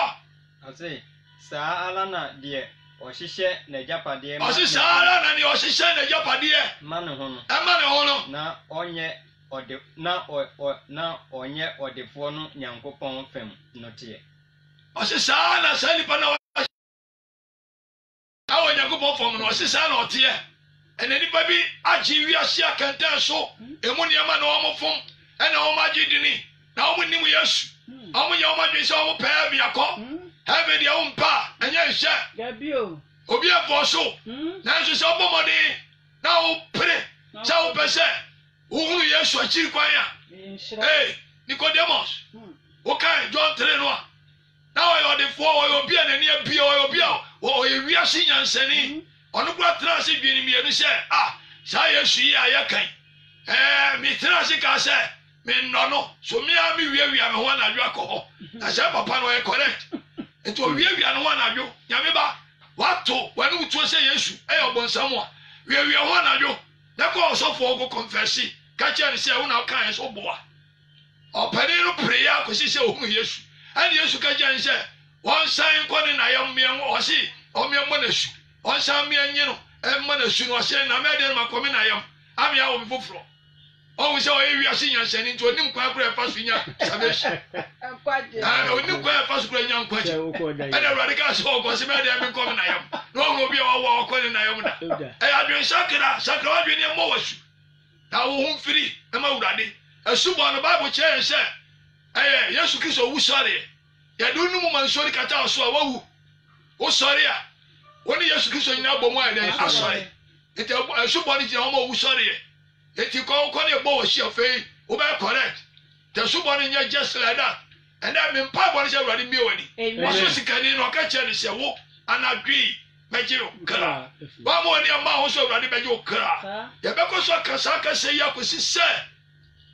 o se saa ala na de o hihye na japade o se saa ala na ni o hihye na japade ma ne ho no ma ne ho no na onye ode na onye odefo no Nyankopɔn fam no te o se saa na saa nipa na awo Nyankopɔn fam no o se saa na o te ene nipa bi agye wi ase akanta so emu niema na o mo fom ena o ma gye dini na o mo nim Yesu o mo ye o ma dwe se o mo pa bi akọ heaven dia umpa anya hye gabio obi afo so na so se obomode na o pre se o pese o hunu Yesu achiri kwan ya Nicodemus o kan John 3 no na o yo de fo o yo bia na ni abia o yo bia o ye wiase nyansani onu kura trase bi ni mienu se sa Yesu yi aya kan mi trase ka se me no so mi a mi wiawia me ho na dwa ko na se papa no e correct eto wiawia no ho na dwo nyame ba wato wanu utu se Yesu e obonsam a wiawia ho na dwo na ko so fo go confess ka che ni se wo na kan so boa opani no prayer ko si se o hu Yesu ani Yesu ka je ni se won san ko ni na yam mian o si o mian mo na su on san mian nyi no e mo na su no se na me de ma ko mi na yam ami a o mi foforo o se o e wi ase nyan sani nti onim kwa kura fa so nya sabeshi kwaje onim kwa fa so kura nya kwaje ana Awurade ka so ko se me de mi ko mi na yam no ho bi wa wa ko ni na yam da e adwen sakra wa dwen ni mo wasu na wo hu firi na ma Awurade asubo no Bible che se Yesu Kristo wu sori ya do nu mo man sori kata so a wawu o sori a woni Yesu Kristo nyina bomu a den asori ite asubo ni je o mo wu sori eti ko ne bo wo shia fe wo be correct the asubo ni nya just like that and then me pa bo ni se Awurade mi wani wo so sikani no ka che ni se wo anadwi mejiro kra wa mo ni ama ho so Awurade mejiro kra ye be ko so kasa ka se ya ko si se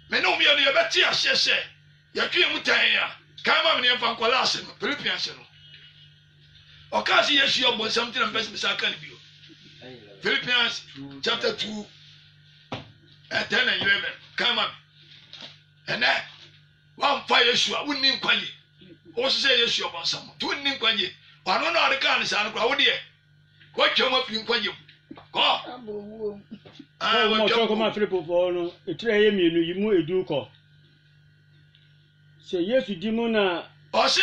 me no mi no ye be ti ahye se ya twi mu tan ya ka ma me ne fa nkola ase no Philippians no o ka si Yesu yo bo something na person sa kan bi Philippians chapter 2 10 and 11 come on and that one fire Yesu a wonni nkwaye o so say Yesu yo bo sam to wonni nkwaye wano na ade kan sa no kwa wo de ko twam afi nkwaye ko abowo mo so ko ma Philip fo no etire ye mienu yimu edu ko se Yesu di mu na o se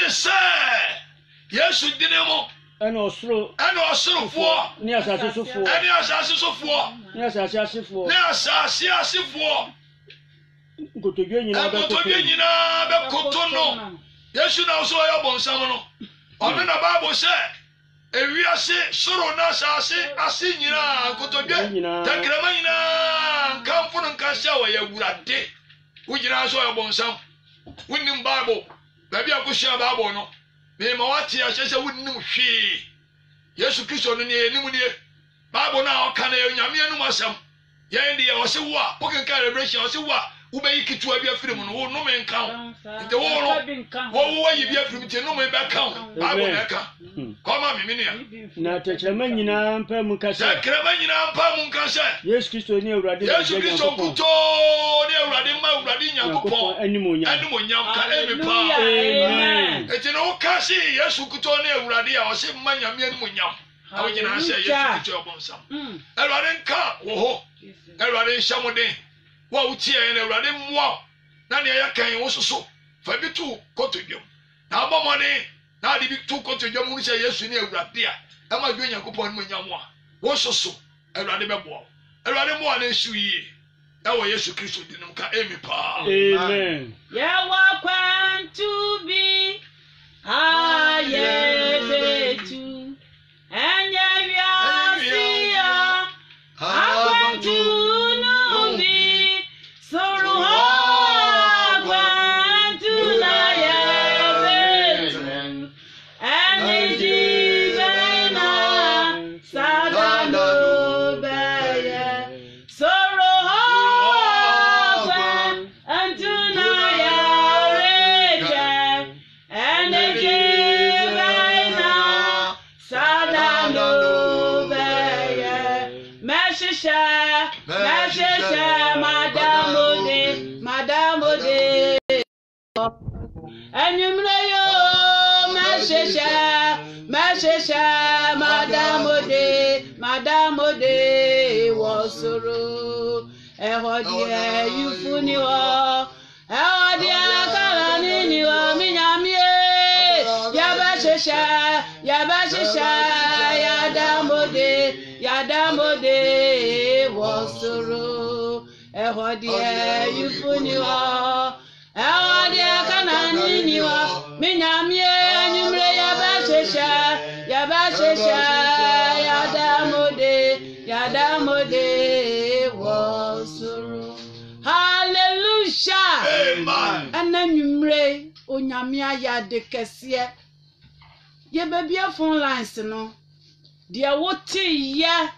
Yesu di ne mo ana osoro fo ni asase so fo ani asase so fo ni asase asefo ni asase asefo nkotodwe nyina be koto no Yesu na so yo bonsam no ono na Bible say ewiase soro na asase ase nyina nkotodwe takrama nyina nkamfo no nkanse a ya Awurade wo nyina so yo bonsam wonnim Bible baby akohia Bible no me ma wati a chese wonnim hwe Yesu Kristo no ne enim ne Bible na o kan e nyame enum asam ye ndi ye o se wo a o kan ka revelation o se wo a wo be yikitu abi afirim no wo no me nkan nte wo no wo yi bi afirim te no me be kan Bible na ka ko ma me ya na tekrema nyina mpa mu ka se Yesu Kristo ni Awurade Yesu Kristo kuto ni Awurade ma Awurade Nyankopɔn animonyam ka emi pa amen eti no ka se Yesu kuto ni Awurade a o se ma nyame animonyam awo nyina se Yesu kuto obonsam Awurade nka wo ho Awurade nhyamode wa utie na Awurade mmoa na ne ya kan wo soso fa bi tu kotodwom na abomone na ade bi tu kotodwom mu se Yesu ni Awurade a ama dwe Nyankopɔn animonyam a wo soso Awurade bɛboa Awurade mmoa na esu yie na wo Yesu Kristo dinum ka emi pa amen ya wa kwantu bi aye betu enya wiasia akwantu no bi soro Meshesha Madame Ode Enyumreyo Meshesha Madame Ode Wasoro Ehodie Yufuniwa Ehodie Kalaniniwa Minyamie Yabashesha Yadamode Wasoro Ehodie Yufuniwa Ehodie Kalaniniwa Minyamie Enyumre Yabashesha Yadamode Wasoro. Hallelujah. Amen. Ananyumre onyamia ya de kese. Ye bebia phone lines no. Dia wote ya.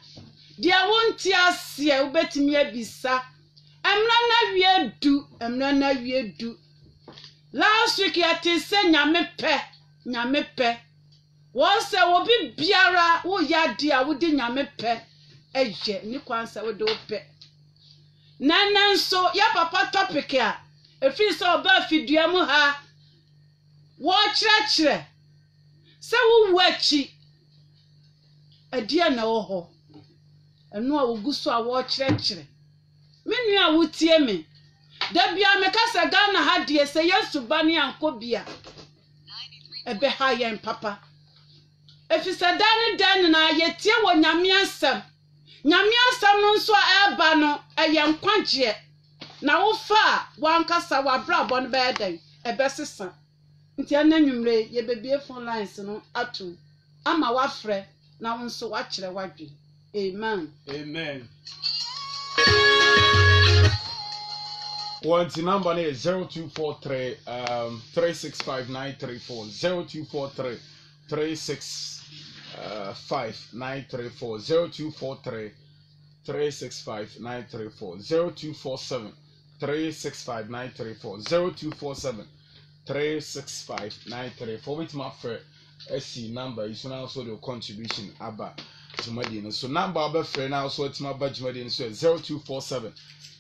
Dia wonti ase ubetimi abisa. Emra na wie du. Last week yati se nyame pe. Wo se wo bi biara wo ya dia wo di nyame pe. Eje ni kwansa wo de wo pe. Nana nso ya papa topic a efi so oba fidua mu ha wo kyerɛkyerɛ sɛ wo wachi adia na wo ho eno a woguso a wo kyerɛkyerɛ menu a wotie me da bia me kasa Ghana ha de sɛ Yesu ba ne ankobia ebe ha yɛn papa efi sɛ dan na yetie wo nyame asɛm no nso a eba no eye nkwagye na wo fa wankasa wabrabɔ no bɛden ebesesa nti ananwumre ye bebie phone lines no ato ama wafrɛ na wo nso wakyerɛ wadwe amen. Once the number is 0243 365934 0243 365934 0243 365934 0247 365934 0247 365934 with my friend SC number is also the contribution aba Jumadin. So number of friend also it's my Jumadin so 0247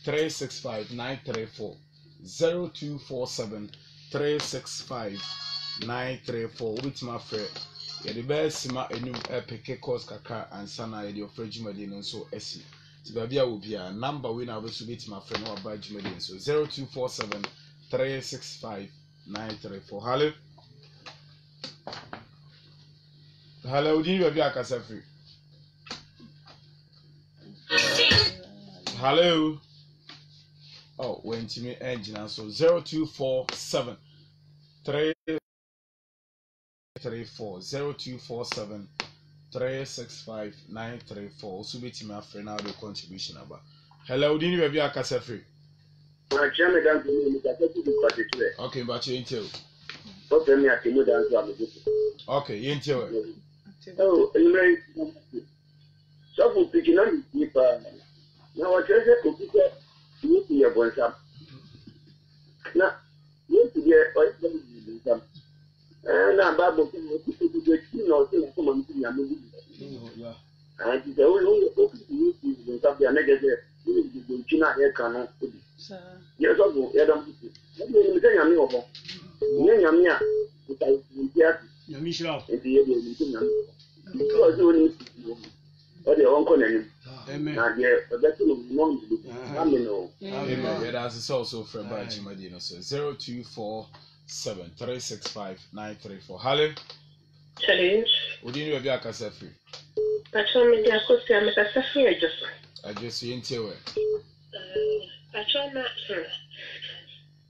365934 0247 365934 with my friend. Yeah, the best ma enum epic course kaka and sana the offer Jumadin so SC. So baby will be a number we now to beat my friend or by Jumadin so 0247 365934. Hello, do you be a casa free? Hello. Oh, when to me engine so 0247 334 0247 365934. So be my friend now the contribution about. Hello, do you be a casa free? Okay, but you ain't tell. Okay, you ain't tell. Oh, anyway, so picking on deeper. Now, I tell you, you are going up. Now, you to get some. And I'm about to get someone to and the only is something negative. China air cannon. Yes, also, Adam. Let me say, I'm your home. Yamia, if I get Yamishra. If you are doing or the uncle and Amen. Yeah, that's also from Jumadino. So 0247 365934. Hello. Challenge. Would you know a casa free? That's all me. I could say I'm a casa free. I just you into it. That's all not sure.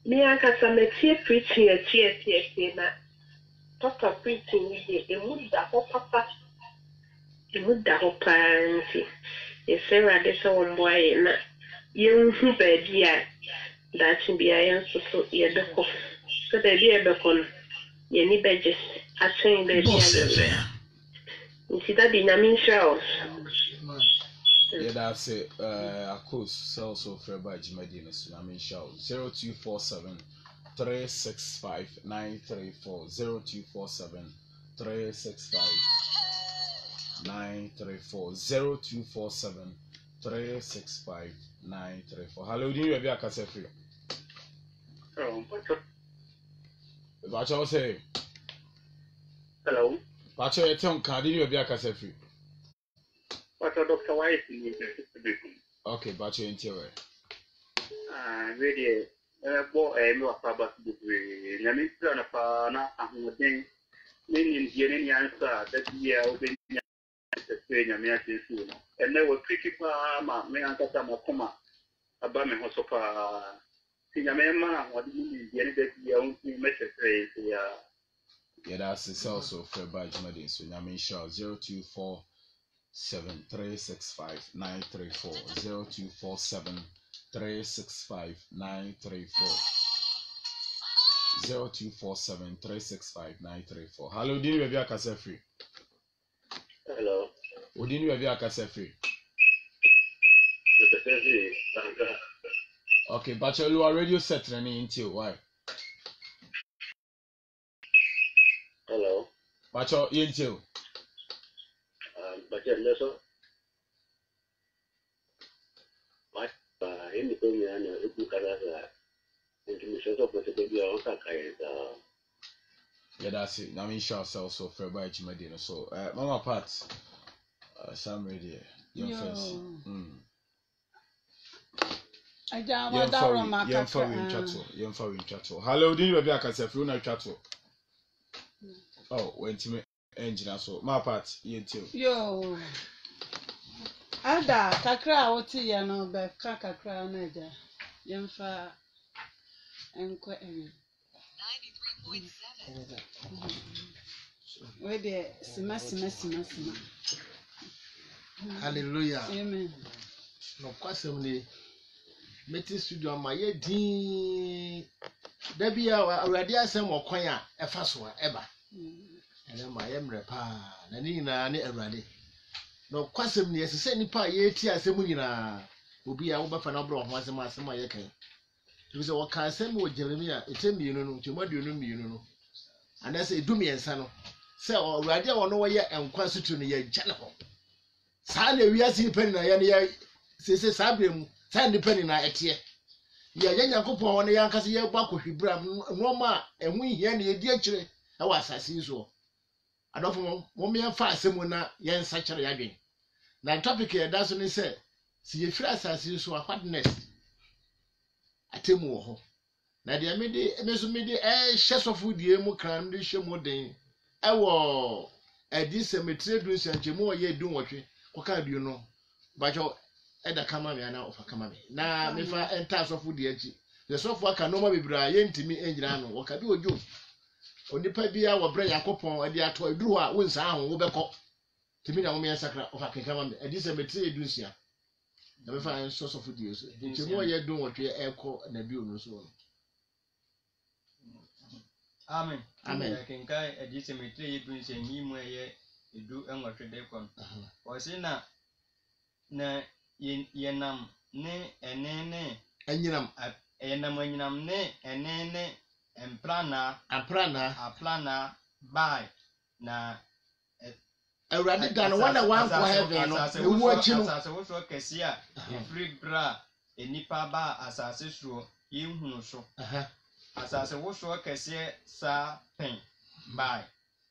Me, I got some preaching a tear, Papa preaching, a mood that papa. The mood that fancy. Yes, Sarah, this one boy, and you bed, yeah. That should be I answer so ear the cough. So they be a becon. Yenny badges. I saying baby. You see that in a mean shows. Yeah, that's it. Of course, so for by Jumadino, so I mean, show 0247 365934 0247 365 934 0247 365-934. Hello, do you have your cassette free? Bacho say. Hello. Bacho, your tongue card, do you have your cassette free? Dr. White. Okay, Bacho, into it. Really, boy, I'm not about to be. Let me turn up on a thing. Many Indian answer that year will be the American soon. And they were pretty far, my uncle Samakoma, about me Hosopa. Sinamema, what do you mean? The other year, message race. Yeah, that's the also for by Jimmy. So, I mean, sure 0247-365-934. 0247-365-934. 0247-365-934. Hello, do you have your cassette free? Hello. Would you have your cassette free? Okay, but you are radio set running into why? Hello. But you're into. But you're lesser. My, anything I know, if you can have that. Yeah, that's it. I mean, sure, also for by Jimmy. So, Mama Pat, Sam ready. Young face. Young for chatto. Hello, do you have your cassette? You know chatto. Oh, went to me engine so. My Pat, you too. Yo. Ada, kakra oti ya no be kakra na ja. Yemfa enko emi 93.7. We de sima. Hallelujah. Amen. No kwasem ni meti studio ma ye din da bia awurade asem okwan a efa so a eba. Ene ma ye mre pa na ni nyina ne awurade. No kwasem ni esese nipa ye ti asem nyina obi a wo befa na bro ho asem a ye kan. Because what can say more Jeremiah, it's a million to what you know. And that's a dumian no. Say, or radio or no way and constitute a general. Sunday, we are seeing penny, says Sabium, Sandy penny at ye. Ya young couple on the young Cassia Baku, Bram, Roma, and we hear the dear children. I was as usual. I don't know, 1 million fast someone yan such a yagging. Now, topic here doesn't say, see if you as usual, what next? Atemu ho na de mede hyesofu die mu kran de hye mu den ewo edi cemetery du sanchemu oye du nwotwe koka du no bajo eda kama me ana ofa kama me na mefa enta sofu die achi de sofu aka no ma bibra ye ntimi enjira no woka bi ojo onipa bia wo bra yakopon ade ato eduru a wonsa ahon wo beko timi na wo me sakra ofa kama me edi cemetery du sia na me fa source of the use nti mo ye don wotwe eko na bi onu so amen kenkai edi cemetery ye dun se ni mu ye edu enwotwe de kom o se na yenam ne enene anyinam yenam ne enene emplana aplana by na Awurade dan wanda wan for heaven no ewu achi no asase wo so kese a free bra enipa ba asase so yehunu so asase wo so kese sa pen by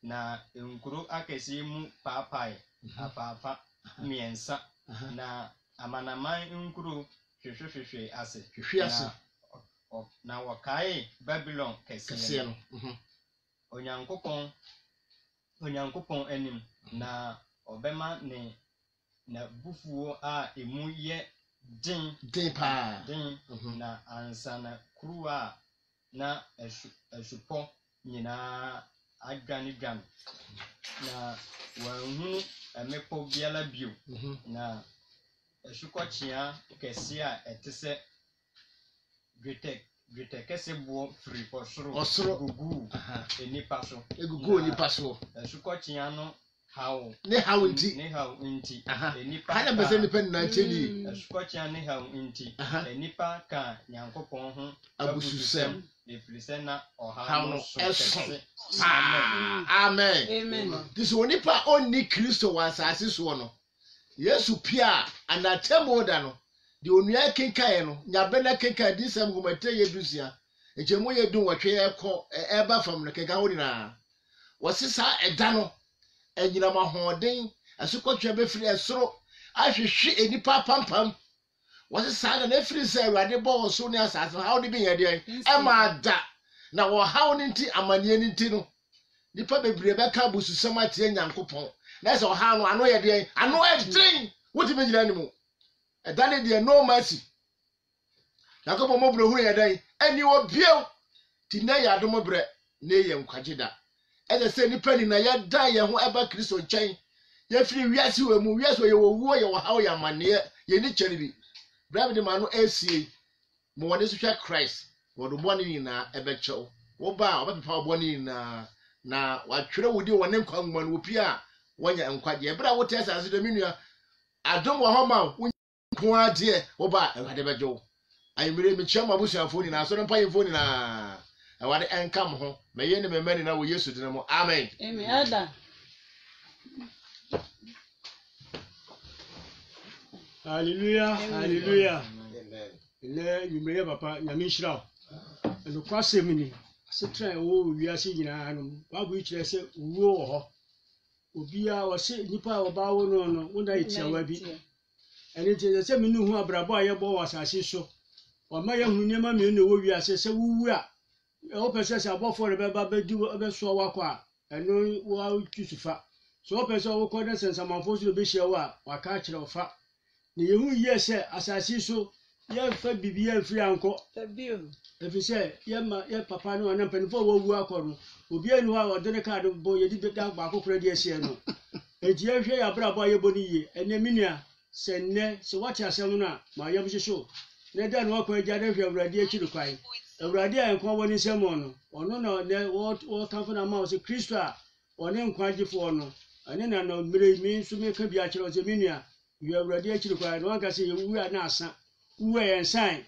na nkuru akese mu papai afafa miensa na amanaman nkuru hwehwehwehwe ase na wakai Babylon kese no onyankopon anim na obema ne na bufuo a emu ye din pa na ansana kruwa na esupo nyina adwan na wanhu emepo biala bio na esukochia kese a etese Grete kese buo free osoro gugu enipa so egugu enipa so esukochia no how nti enipa hana bese nipa na cheni esukochia ne how nti enipa ka nyankopon ho abususem efrise na oha no so amen this onipa onni Kristo wa asase so no yesu pia anatemo da no de onua kenkan no nyabe na kenkan disam gumate yedusia ejemo yedun wotwe ekọ eba fam no kenkan ho dina wasisa eda no enyina mahoden asukotwe be firi esoro ahwehwe enipa pampam wasisa na firi se awade bo so ne asase how de be yede ema da na wo how ne nti amanie ne nti no nipa bebre be ka bususam atie nyankopon na so how no ano yede ano edin woti be nyina nimu eda ne de no mercy yakobo mo bro hu yede ani obiew ti na ya do mo bre na ye nkwageda ede se nipa ni na ya da ye ho eba kristo nchen ye firi wiase we mu wiase ye wo wo ye wo how ya mane ye ni kyere bi brave de manu asie mo wone so hwa Christ wo do boni ni na ebe chew wo ba obepepa boni na watwere wodi wone nkwanwa no opia wonya nkwaje bra wo tesa ase de minua adom wo homa wo nko ade wo ba ewade bejo ayimire mi chama busuafo ni na so mpa yefo ni na ewade enkam ho meye ne memani na wo Yesu dinamo amen amen ada hallelujah hallelujah le yumeye papa nyamishira eno kwase mini setra wo wiase nyina no babu kire se wuo ho obia wose nipa oba wo no wona itiawa bi ene je se minu hu abrabo ayebo wasase so o ma ye hu niema me no wo wiase se wuwu a o pese se abofo re beba bedu be so wakwa eno wo tusufa so o pese wo ko de sensamanfo so be hia wa waka kire ofa ne yehu yese asase so ye fa bibia firi anko tabio efise ye papa no na penfo wo wu akoro obi enu ha odene card bo ye di da gba akokora di ese no enti ye hwe ya brabo ye boni ye ene minua senne se wati asem no a ma ye bhihyeso ne da no akwa gya de hwe awurade akiri kwai awurade a enko woni semo no ono no ne wo kanfo na ma o se Kristo a one nkwagefo no ane na no mere mi nso me ka bi a kire o se minua ye awurade akiri kwai no aka se ye wu a na asa wu e ensan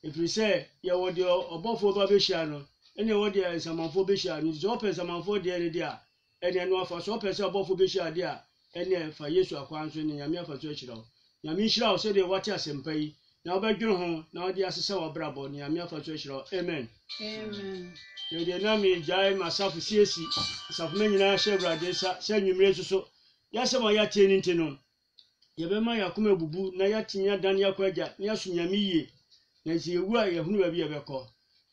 efise ye wo de obofo ba behia no ene wo de samanfo behia no so pe samanfo de ene dia ene no afa so pe se obofo behia dia ene fa Yesu akwanso ni nyame afa so akira nyame nhira o se de wati asempa yi na obadwuru ho na odi asesa wo brabo ni nyame afa so akira amen amen ye de na mi jai masafu siesi safu menyina shebrade sa se nwumire so ya se ma ya tie ni ntino ye be ma yakoma bubu na ya tinya dan yakwaja ni asu nyame yie na si ewu a yehunu ba bi ebekọ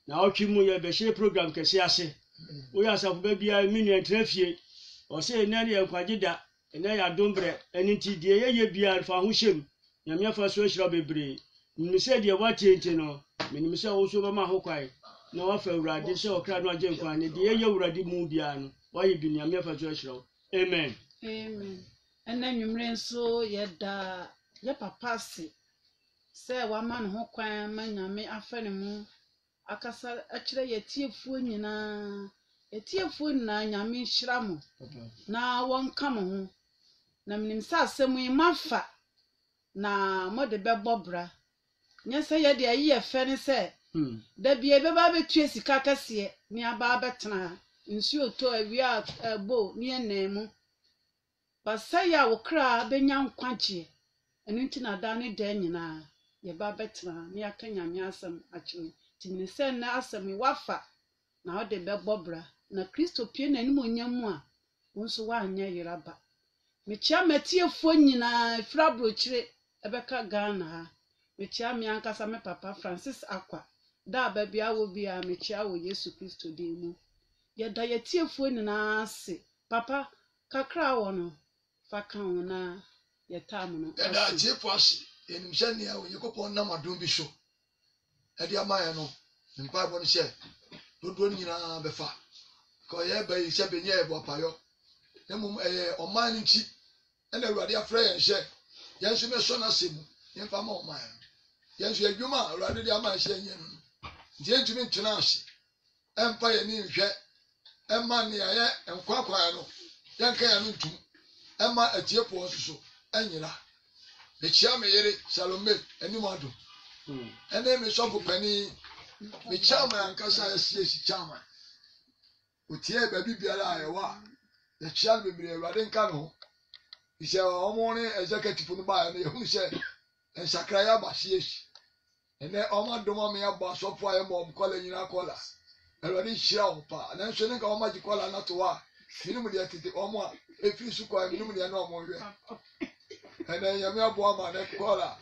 na otwi mu ye be share program kese ase wo ya safu ba bia minu entrafie o se na ne yakwagida na ya dombre eni ti die ye bia fa ho hyem nyame afa so ahira bebre mi se die watie nti no mi se wo so ba ma ho kwai na wa fa urade se okra no agye nkwa ne die ye urade mu bia no wa ye bi nyame afa so ahira amen amen ena nwumre nso ye da ye papa se se wa ma no ho kwan ma nyame afa ne mu akasa akire ye tiefuo nyina nyame hyira mo na won ka mo ho na mnim sa asem yi mafa na mo de bebobra nya se ye de ayi efe ne se da bia be ba betue sika kase ni aba betena nsuo to awia bo ni enemu basa ya wokra benya nkwaje enu ntina da ne da nyina ye ba betena ni aka nyame asem akini timini se na asem wafa na ode bebobra na Kristo pie na ni monyamu a wonso wa anya yiraba mechia matiefuo nyina frabrochire ebeka Ghana ha mechia mi ankasa me papa Francis Akwa da ba bia wo bia mechia wo Yesu Kristo de mu ye da ye tiefuo nyina ase papa kakra wo no faka wo na ye tam no da tiefuo ase enim hye ne a wo yekopon na madom bi so edi amaye no mpa bo no hye dodo nyina befa ko ye ba yi hye benye e bo payo emum oman nchi ena awurade afra ye hye yensu me so na sebu yemfa ma oman yensu adwuma awurade de ama hye nye no nti entumi ntena ase empa ye ni hwe emma ne ye enkwakwa no yenka ya no ntum emma atiepo so enyira be chia me yere Salome anim ado ene me so pani me chama ankasa esi chama otie ba bibiara ayewa ye chia bebre awurade nka no Isɛ ɔmo ne executive no baa no yɛhu sɛ nsakra yɛ aba hyehyɛ ɛnɛ ɔmo adom me abɔ asɔfo a yɛma ɔmo kɔla nyinaa kɔla Awurade hyira wo paa nanso ne nka ɔmo agye kɔla no to hɔ a menim deɛ tete ɔmo a ɛfiri so kɔa menim deɛ na ɔmo hwɛ ɛnɛ nyame aboa ma ne kɔla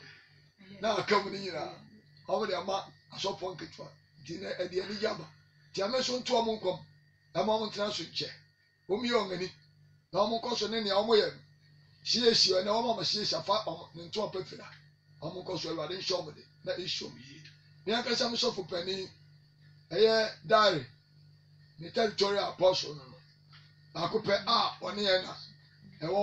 na aka mu no nyinaa ɔmo de ama asɔfo nketewa nti na ɛde ani gya ba nti ame so nto ɔmo nkɔm ɛma ɔmo ntena so nkyɛ ɔmo yɛ ɔngani na ɔmo nkɔ so ne nea ɔmo yɛ no hyehyɛ ɛnɛ ɔmo ama hyehyɛ afa ɔmo ne nto ɔpɛfira ɔmo nkɔ so Awurade nhyɛ ɔmo de na ɛhyɛ ɔmo yie ne ankasa me sɔfo panin ɛyɛ diary ne territorial apostle no baako pɛ a ɔne yɛn na ɛwɔ